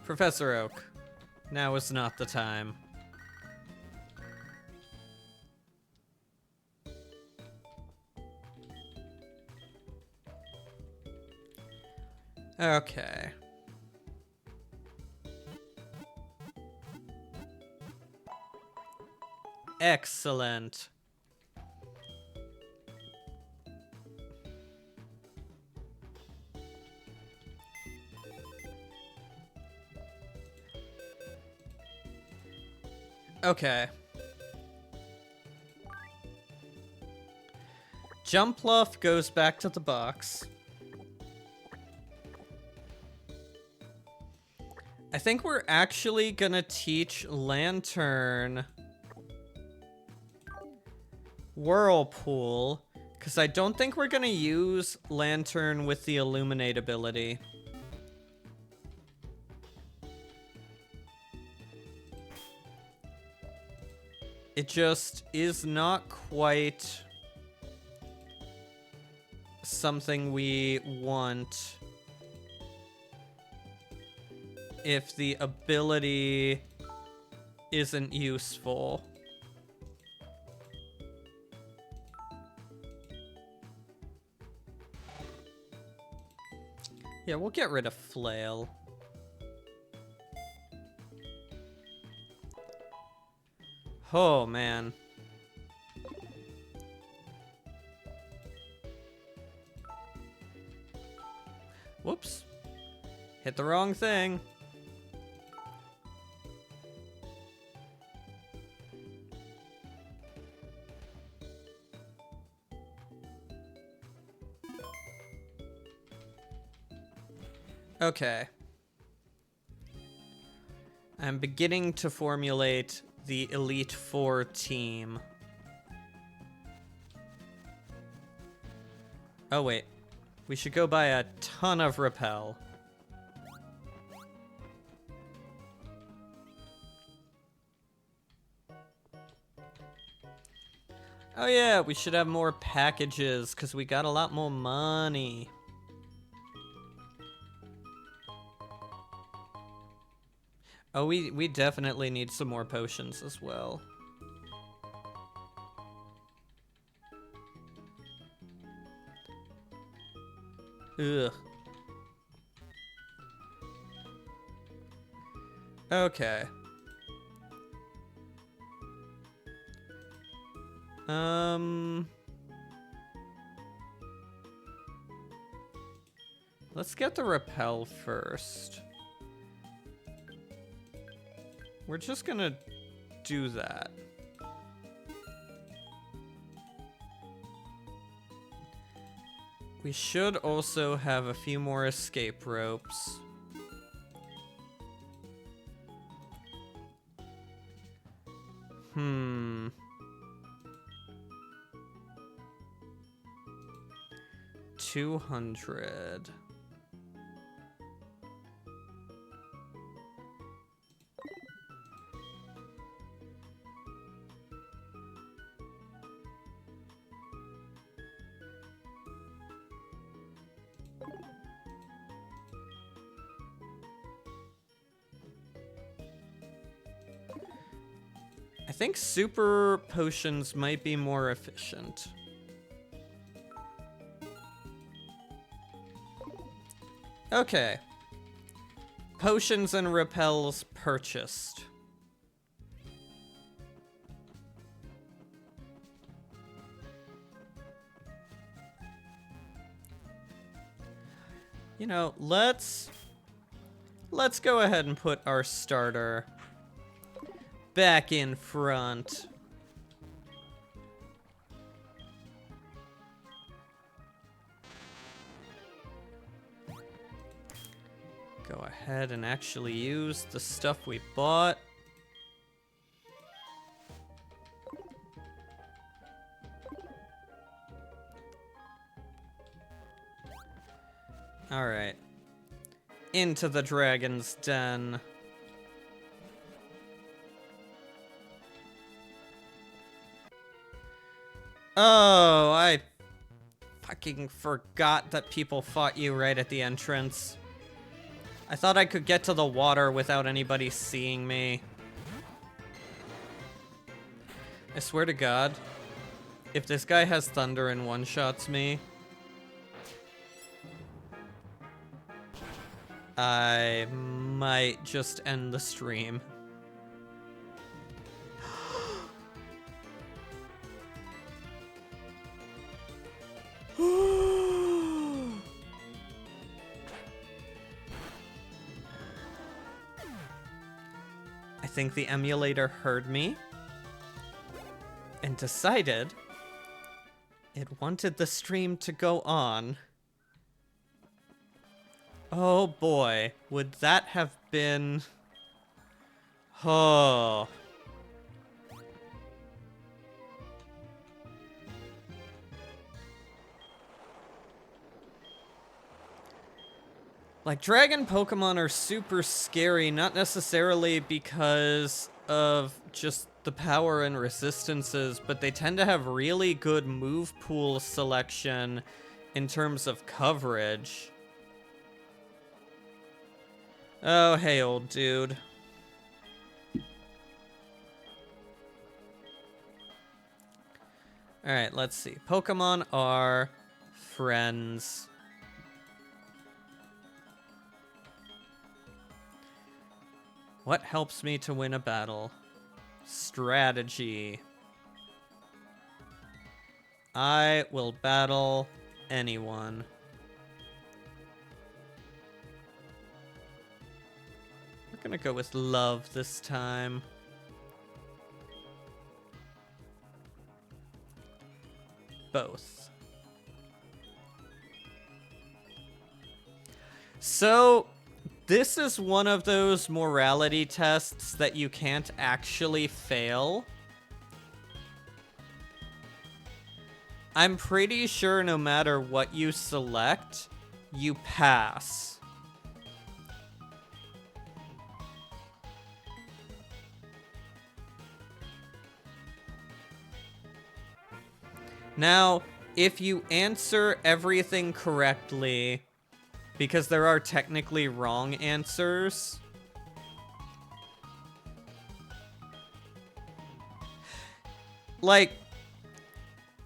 Professor Oak, now is not the time. Okay. Excellent. Okay. Jumpluff goes back to the box. I think we're actually gonna teach Lantern Whirlpool, because I don't think we're gonna use Lantern with the Illuminate ability. It just is not quite something we want if the ability isn't useful. Yeah, we'll get rid of Flail. Oh, man. Whoops. Hit the wrong thing. Okay. I'm beginning to formulate the Elite Four team. Oh, wait. We should go buy a ton of Repel. Oh yeah, we should have more packages, because we got a lot more money. Oh, we definitely need some more potions as well. Ugh. Okay. Let's get the Repel first. We're just gonna do that. We should also have a few more escape ropes. Hmm. $200. I think super potions might be more efficient. Okay. Potions and repels purchased. You know, let's go ahead and put our starter back in front. Go ahead and actually use the stuff we bought. into the dragon's den. Oh, I fucking forgot that people fought you right at the entrance. I thought I could get to the water without anybody seeing me. I swear to God, if this guy has thunder and one-shots me, I might just end the stream. I think the emulator heard me and decided it wanted the stream to go on. Oh boy, would that have been... Oh. Like, dragon Pokemon are super scary, not necessarily because of just the power and resistances, but they tend to have really good move pool selection in terms of coverage. Oh, hey, old dude. Alright, let's see. Pokemon are friends. What helps me to win a battle? Strategy. I will battle anyone. We're gonna go with love this time. Both. So, this is one of those morality tests that you can't actually fail. I'm pretty sure no matter what you select, you pass. Now, if you answer everything correctly, because there are technically wrong answers, like,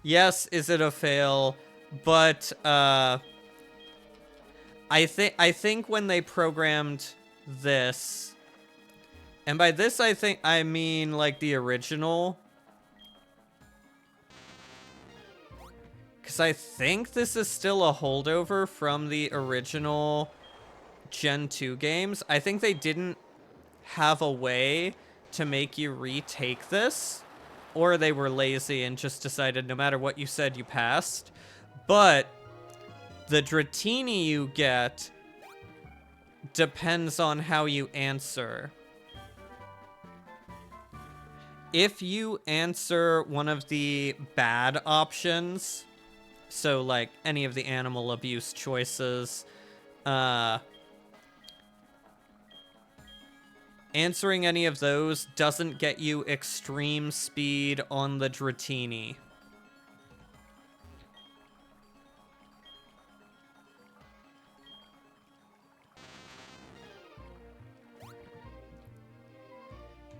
yes, is it a fail? But I think when they programmed this, and by this I mean like the original, because I think this is still a holdover from the original Gen 2 games. I think they didn't have a way to make you retake this, or they were lazy and just decided no matter what you said, you passed. But the Dratini you get depends on how you answer. If you answer one of the bad options, so like any of the animal abuse choices, answering any of those doesn't get you extreme speed on the Dratini.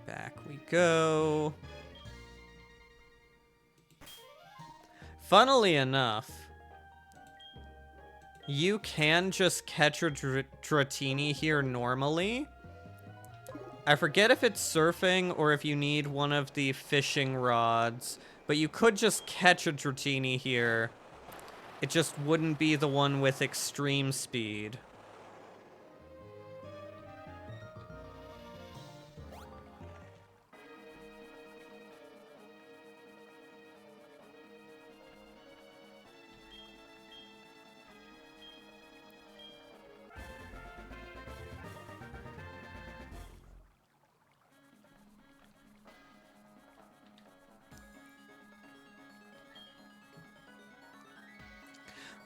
Back we go. Funnily enough, you can just catch a Dratini here normally. I forget if it's surfing or if you need one of the fishing rods, but you could just catch a Dratini here. It just wouldn't be the one with extreme speed.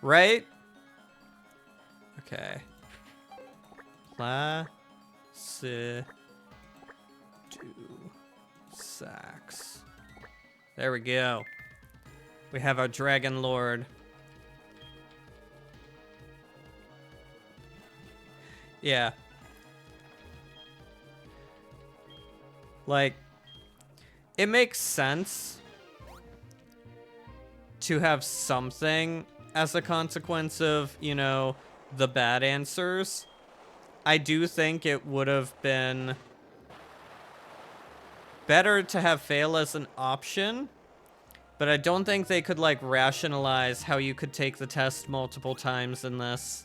Right? Okay. Sax. There we go. We have our Dragon Lord. Yeah. Like, it makes sense to have something as a consequence of, you know, the bad answers. I do think it would have been better to have fail as an option, but I don't think they could, like, rationalize how you could take the test multiple times in this.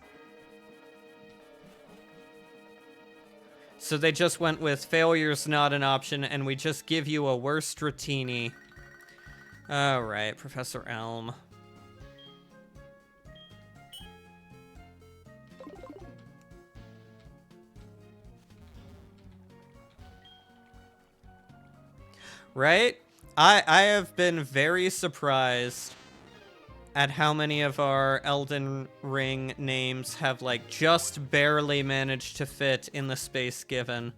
So they just went with failure's not an option, and we just give you a worse Dratini. Alright, Professor Elm. Right? I have been very surprised at how many of our Elden Ring names have, like, just barely managed to fit in the space given.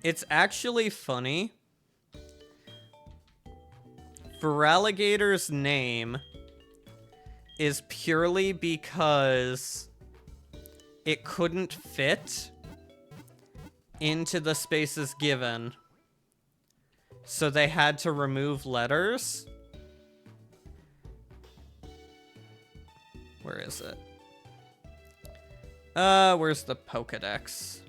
It's actually funny. Feraligator's name is purely because it couldn't fit into the spaces given. So they had to remove letters. Where is it? Where's the Pokedex?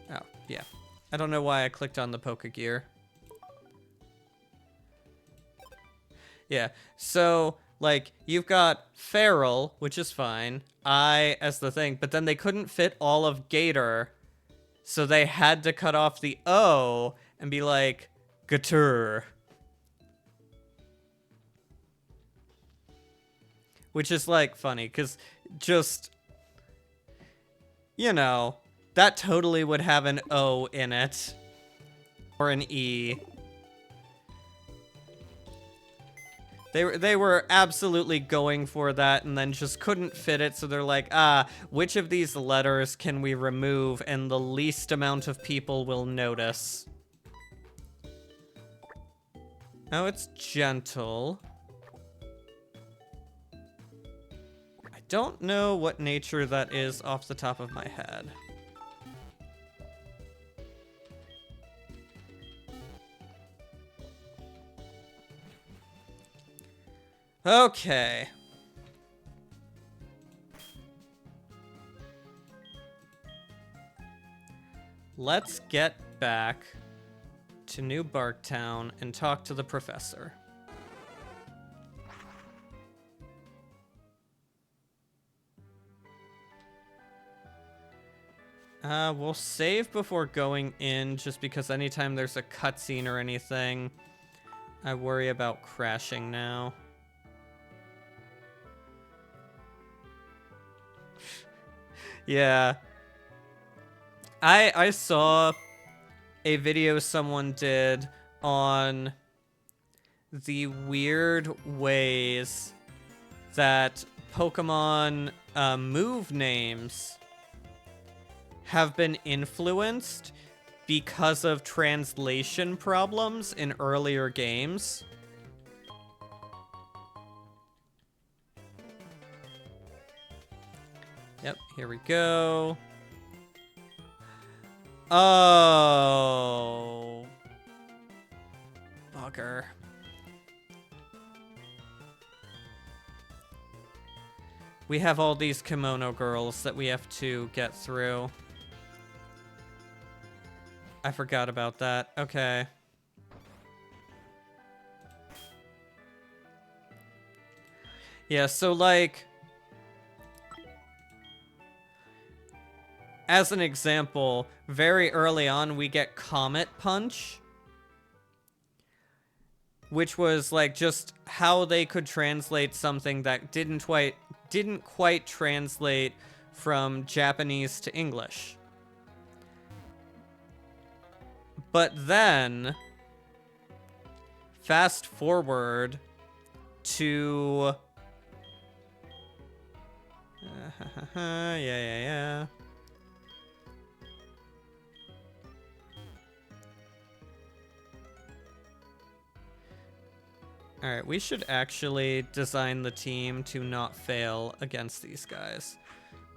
Oh, yeah. I don't know why I clicked on the Pokegear. Yeah, so, like, you've got Feral, which is fine. I as the thing, but then they couldn't fit all of Gator. So they had to cut off the O and be like, Gator. Which is, like, funny, because just, you know, that totally would have an O in it. Or an E. They were absolutely going for that and then just couldn't fit it, so they're like, which of these letters can we remove and the least amount of people will notice? Oh, it's gentle. I don't know what nature that is off the top of my head. Okay. Let's get back to New Barktown and talk to the professor. We'll save before going in, just because anytime there's a cutscene or anything, I worry about crashing now. Yeah. I saw a video someone did on the weird ways that Pokemon move names have been influenced because of translation problems in earlier games. Yep, here we go. Oh. Bugger. We have all these kimono girls that we have to get through. I forgot about that. Okay. Yeah, so, like, as an example, very early on we get Comet Punch, which was, like, just how they could translate something that didn't quite translate from Japanese to English. But then fast forward to... yeah. Alright, we should actually design the team to not fail against these guys.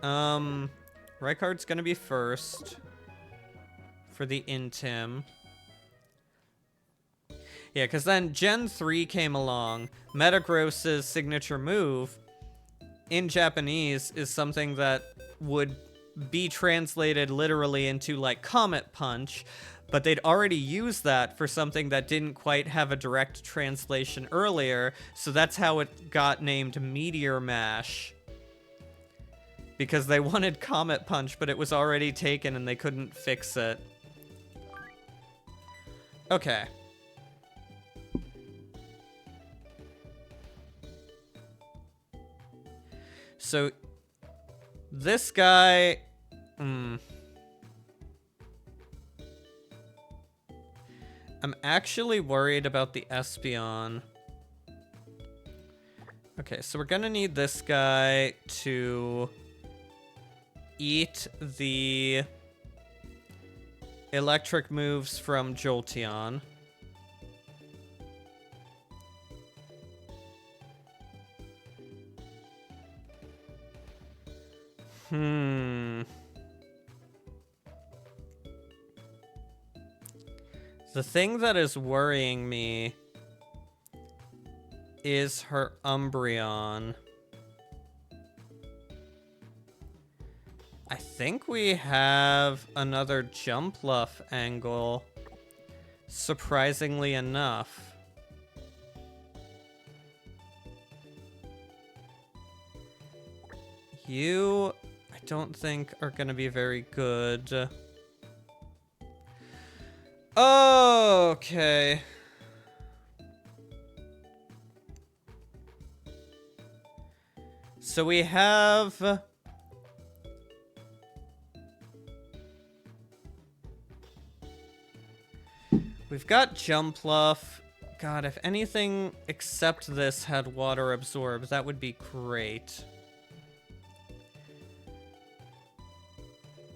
Rykard's gonna be first for the Intim. Yeah, because then Gen 3 came along. Metagross's signature move in Japanese is something that would be translated literally into like Comet Punch, but they'd already used that for something that didn't quite have a direct translation earlier, so that's how it got named Meteor Mash. Because they wanted Comet Punch, but it was already taken and they couldn't fix it. Okay. So, this guy... I'm actually worried about the Espeon. Okay, so we're gonna need this guy to eat the electric moves from Jolteon. The thing that is worrying me is her Umbreon. I think we have another Jumpluff angle, surprisingly enough. You, I don't think, are going to be very good. Okay. So we have... We've got Jumpluff. God, if anything except this had Water Absorb, that would be great.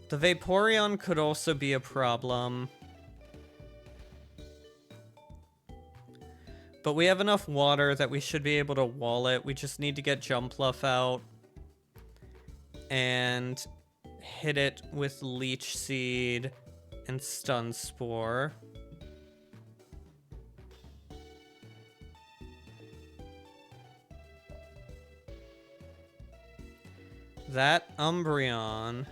The Vaporeon could also be a problem. But we have enough water that we should be able to wall it. We just need to get Jumpluff out and hit it with Leech Seed and Stun Spore. That Umbreon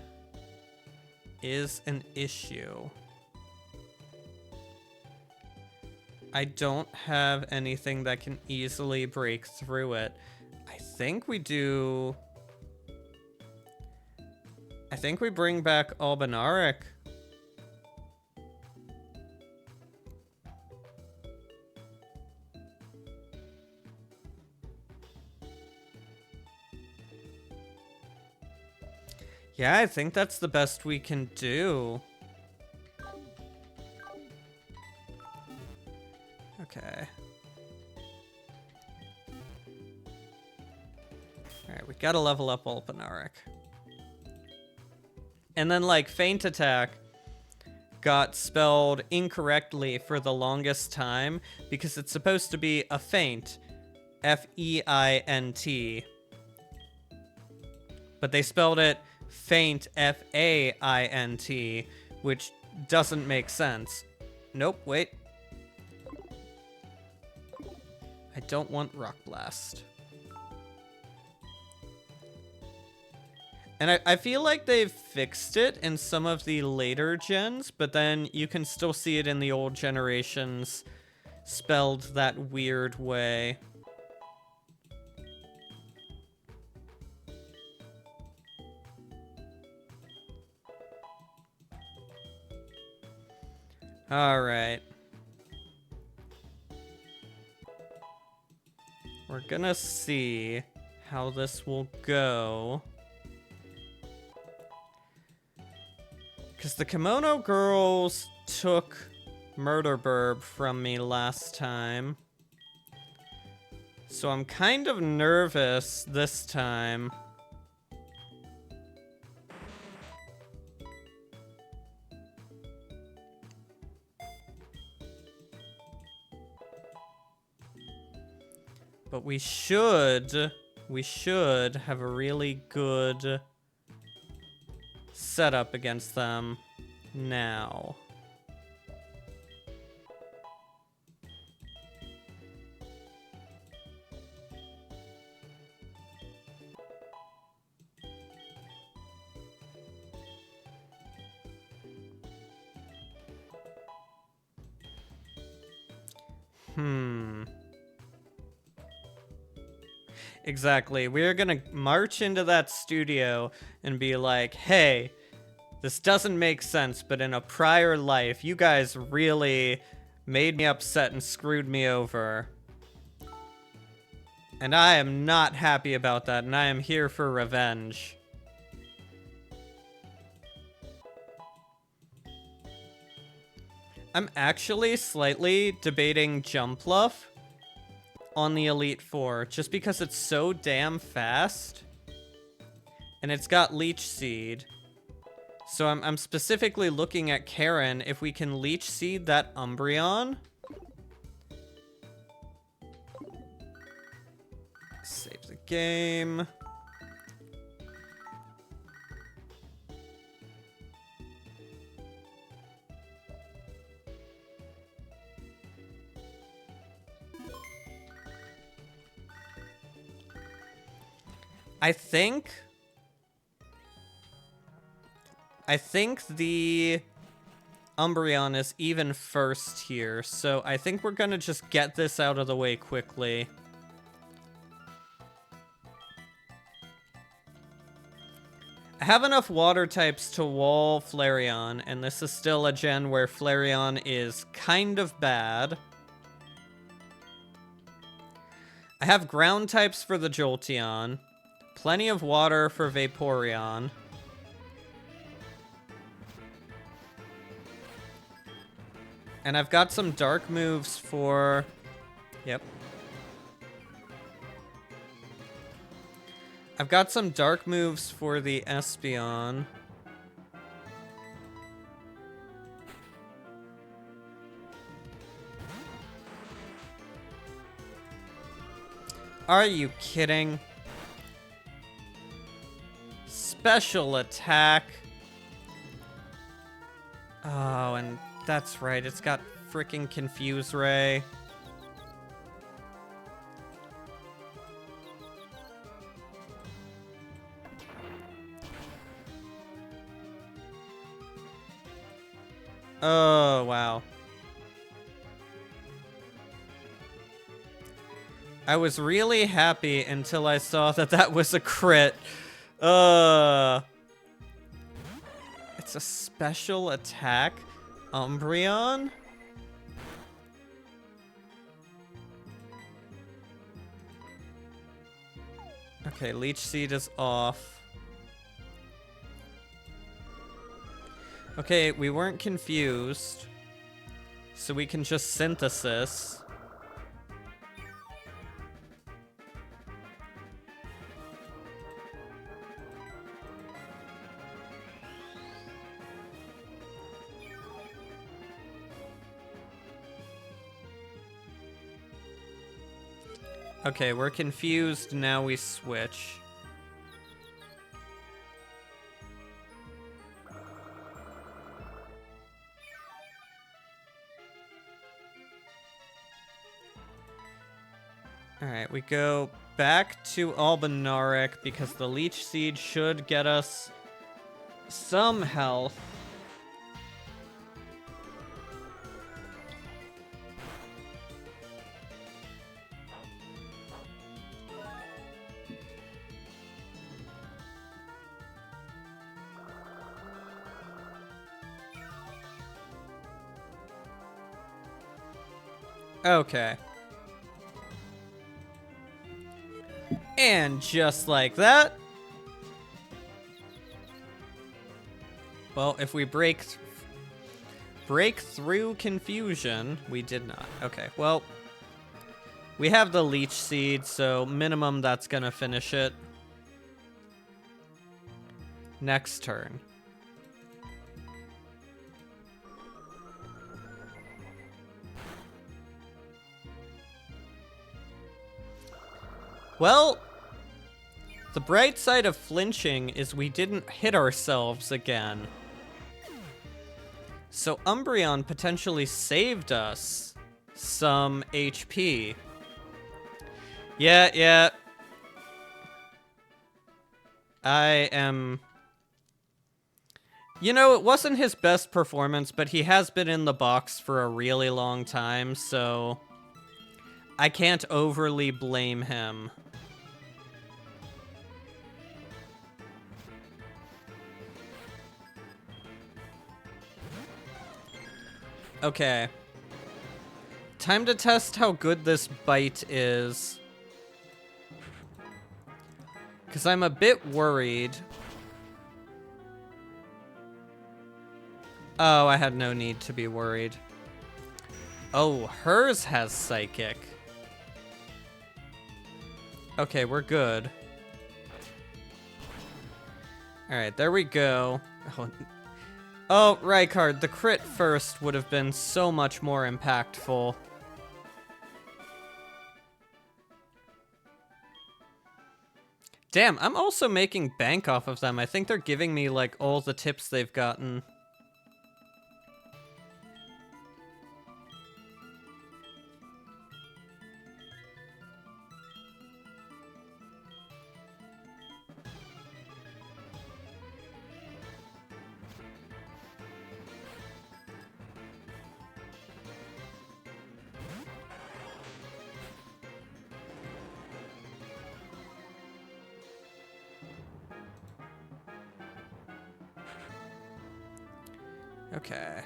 is an issue. I don't have anything that can easily break through it. I think we do... I think we bring back Albinauric. Yeah, I think that's the best we can do. Okay. Alright, we gotta level up Albinauric. And then, like, Feint Attack got spelled incorrectly for the longest time because it's supposed to be a feint. F-E-I-N-T. But they spelled it Feint, F-A-I-N-T, which doesn't make sense. Nope, wait. I don't want Rock Blast. And I feel like they've fixed it in some of the later gens, but then you can still see it in the old generations spelled that weird way. All right. We're gonna see how this will go. Because the Kimono Girls took Murder Burb from me last time. So I'm kind of nervous this time. But we should have a really good setup against them now. Exactly. We're gonna march into that studio and be like, hey, this doesn't make sense, but in a prior life, you guys really made me upset and screwed me over. And I am not happy about that, and I am here for revenge. I'm actually slightly debating Jumpluff on the Elite Four, just because it's so damn fast. And it's got Leech Seed. So I'm specifically looking at Karen if we can Leech Seed that Umbreon. Save the game. I think the Umbreon is even first here, so I think we're gonna just get this out of the way quickly. I have enough water types to wall Flareon, and this is still a gen where Flareon is kind of bad. I have ground types for the Jolteon. Plenty of water for Vaporeon. And I've got some dark moves for... Yep. I've got some dark moves for the Espeon. Are you kidding? Special attack. Oh, and that's right. It's got freaking Confuse Ray. Oh, wow. I was really happy until I saw that that was a crit. It's a special attack Umbreon? Okay, Leech Seed is off. Okay, we weren't confused. So we can just Synthesis. Okay, we're confused, now we switch. Alright, we go back to Albinauric because the Leech Seed should get us some health. Okay. And just like that. Well, if we break through confusion, we did not. Okay, well, We have the Leech Seed, so minimum that's gonna finish it. Next turn. Well, the bright side of flinching is we didn't hit ourselves again. So Umbreon potentially saved us some HP. Yeah. I am... You know, it wasn't his best performance, but he has been in the box for a really long time, so I can't overly blame him. Okay. Time to test how good this bite is. Because I'm a bit worried. Oh, I had no need to be worried. Oh, hers has Psychic. Okay, we're good. Alright, there we go. Oh, Rykard, the crit first would have been so much more impactful. Damn, I'm also making bank off of them. I think they're giving me, like, all the tips they've gotten. Okay.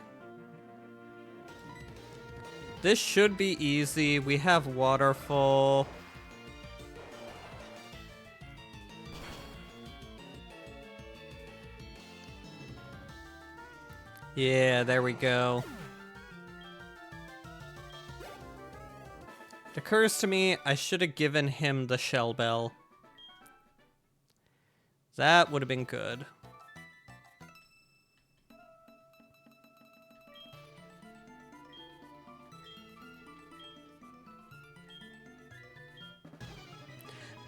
This should be easy. We have Waterfall. Yeah, there we go. It occurs to me I should have given him the Shell Bell. That would have been good.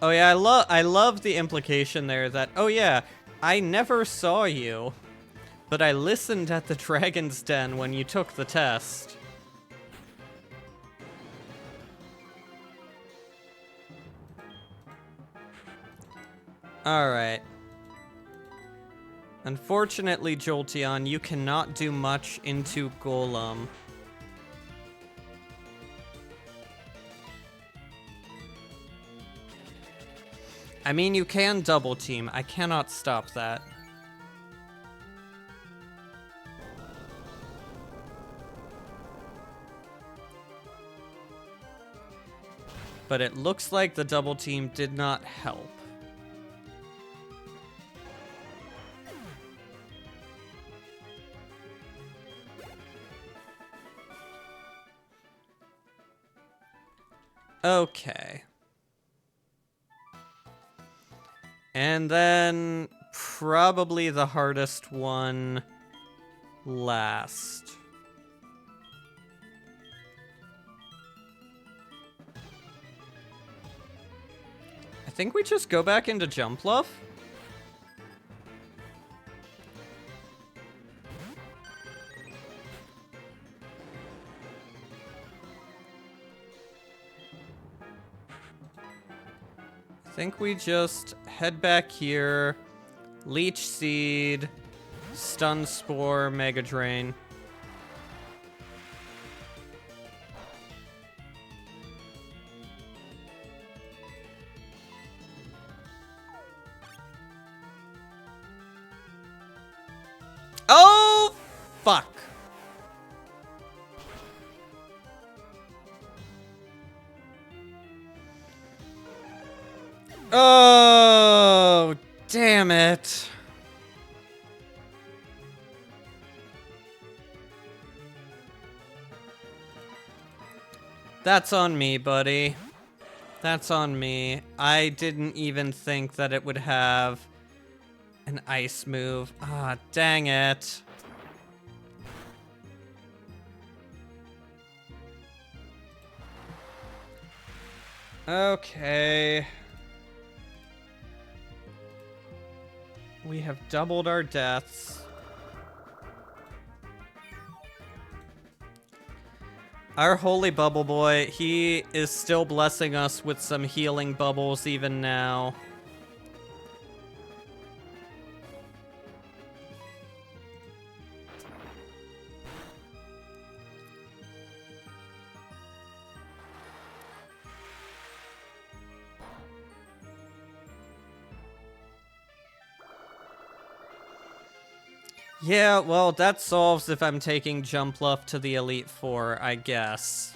Oh yeah, I love the implication there that, oh yeah, I never saw you, but I listened at the Dragon's Den when you took the test. Alright. Unfortunately, Jolteon, you cannot do much into Golem. I mean, you can double team. I cannot stop that. But it looks like the double team did not help. Okay. And then probably the hardest one last. I think we just go back into Jumpluff. I think we just head back here, Leech Seed, Stun Spore, Mega Drain. Oh, fuck. Oh, damn it. That's on me, buddy. That's on me. I didn't even think that it would have an ice move. Ah, dang it. Okay. We have doubled our deaths. Our holy bubble boy, he is still blessing us with some healing bubbles even now. Yeah, well, that solves if I'm taking Jumpluff to the Elite Four, I guess.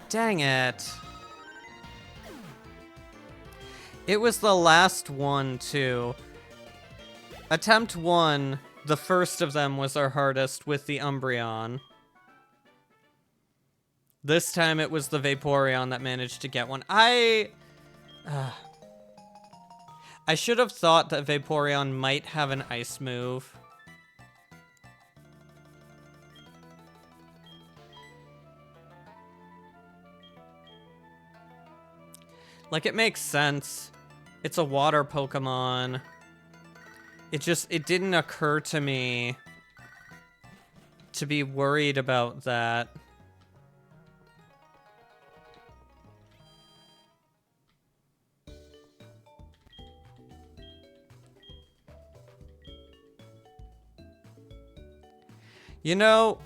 Dang it. It was the last one, too. Attempt 1, the first of them was our hardest with the Umbreon. This time it was the Vaporeon that managed to get one. I should have thought that Vaporeon might have an ice move. Like, it makes sense. It's a water Pokemon. It didn't occur to me to be worried about that. You know,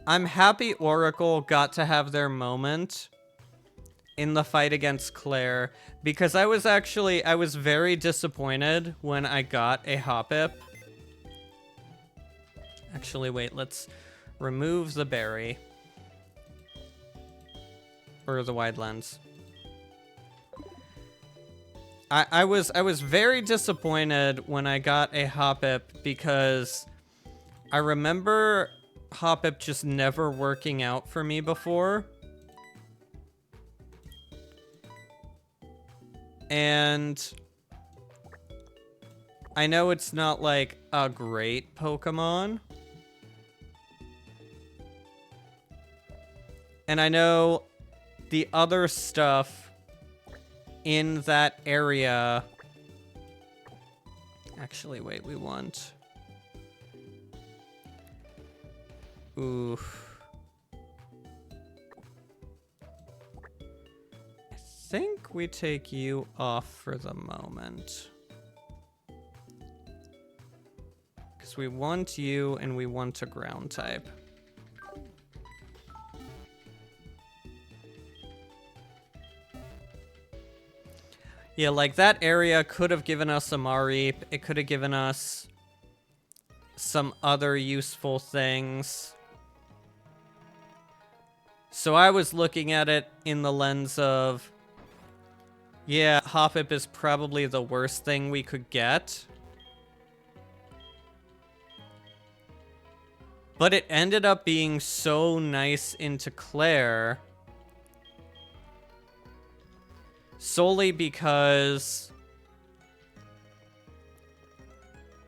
I'm happy Oracle got to have their moment in the fight against Claire, because I was very disappointed when I got a Hoppip. Actually, wait, let's remove the berry. Or the wide lens. I was very disappointed when I got a Hoppip because I remember Hoppip just never working out for me before. And I know it's not like a great Pokemon. And I know the other stuff in that area. Actually, wait, we want... Oof. I think we take you off for the moment. Because we want you and we want a ground type. Yeah, like, that area could have given us a Mareep. It could have given us some other useful things. So I was looking at it in the lens of, yeah, Hoppip is probably the worst thing we could get. But it ended up being so nice into Claire. Solely because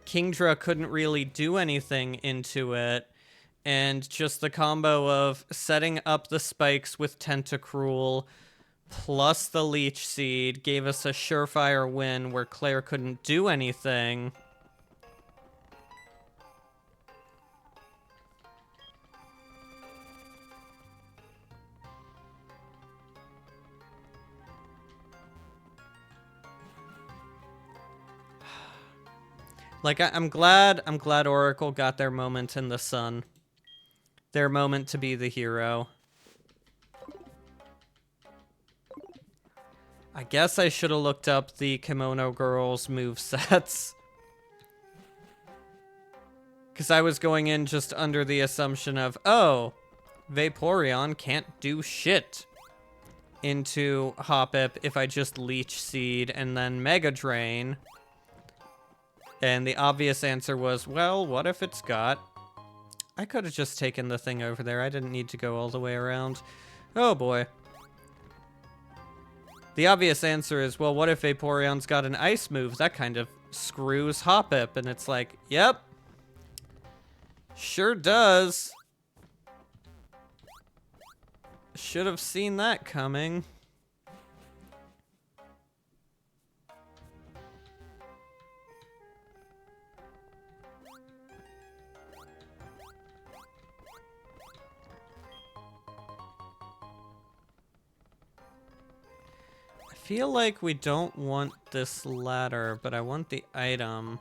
Kingdra couldn't really do anything into it, and just the combo of setting up the spikes with Tentacruel plus the Leech Seed gave us a surefire win where Claire couldn't do anything. Like, I'm glad Oracle got their moment in the sun. Their moment to be the hero. I guess I should have looked up the Kimono Girls movesets. Because I was going in just under the assumption of, oh, Vaporeon can't do shit into Hoppip if I just Leech Seed and then Mega Drain. And the obvious answer was, well, what if it's got I could have just taken the thing over there. I didn't need to go all the way around. Oh boy. The obvious answer is, well, what if Vaporeon's got an ice move? That kind of screws Hoppip. And it's like, yep. Sure does. Should have seen that coming. I feel like we don't want this ladder, but I want the item.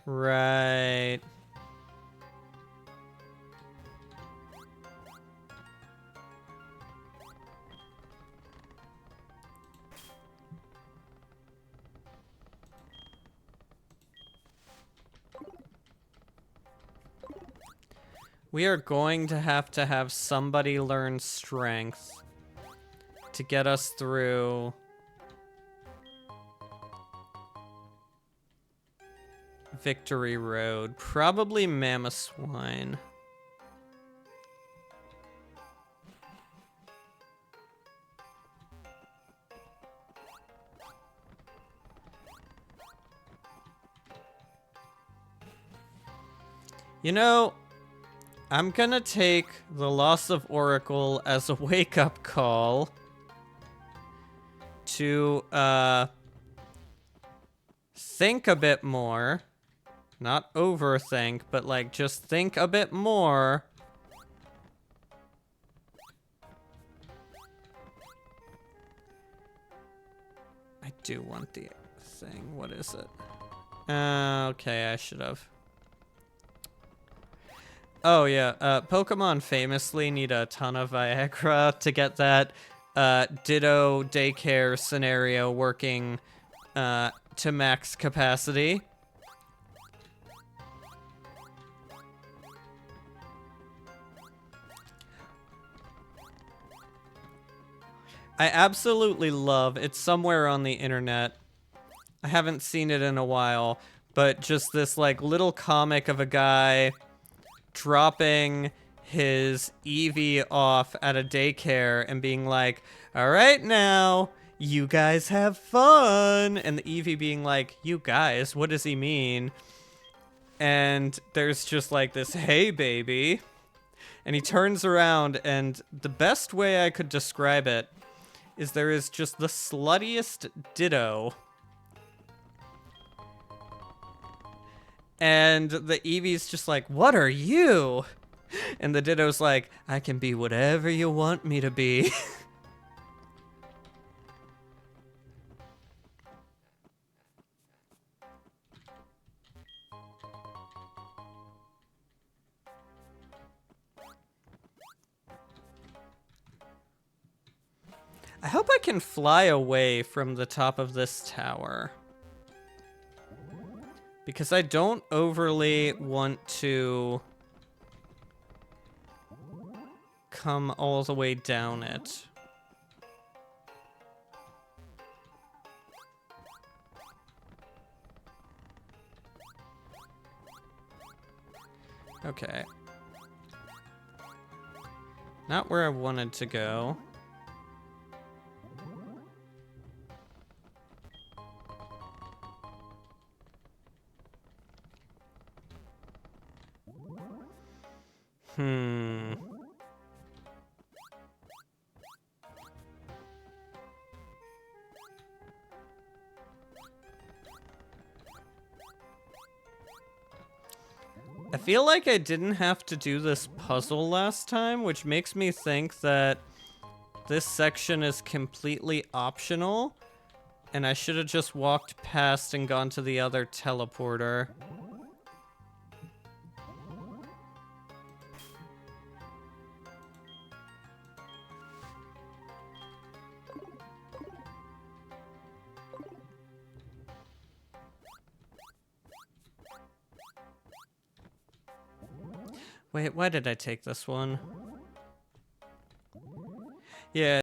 Right. We are going to have somebody learn strength to get us through Victory Road. Probably Mamoswine. You know, I'm gonna take the loss of Oracle as a wake-up call to, think a bit more. Not overthink, but, like, just think a bit more. I do want the thing. What is it? Okay, I should have. Oh, yeah. Pokemon famously need a ton of Viagra to get that Ditto daycare scenario working to max capacity. I absolutely love, it's somewhere on the internet. I haven't seen it in a while, but just this like little comic of a guy dropping his Eevee off at a daycare and being like, all right now, you guys have fun. And the Eevee being like, you guys, what does he mean? And there's just like this, hey baby. And he turns around and the best way I could describe it is there is just the sluttiest Ditto. And the Eevee's just like, what are you? And the Ditto's like, I can be whatever you want me to be. I hope I can fly away from the top of this tower. Because I don't overly want to come all the way down it. Okay. Not where I wanted to go. I feel like I didn't have to do this puzzle last time, which makes me think that this section is completely optional, and I should have just walked past and gone to the other teleporter. Wait, why did I take this one? Yeah.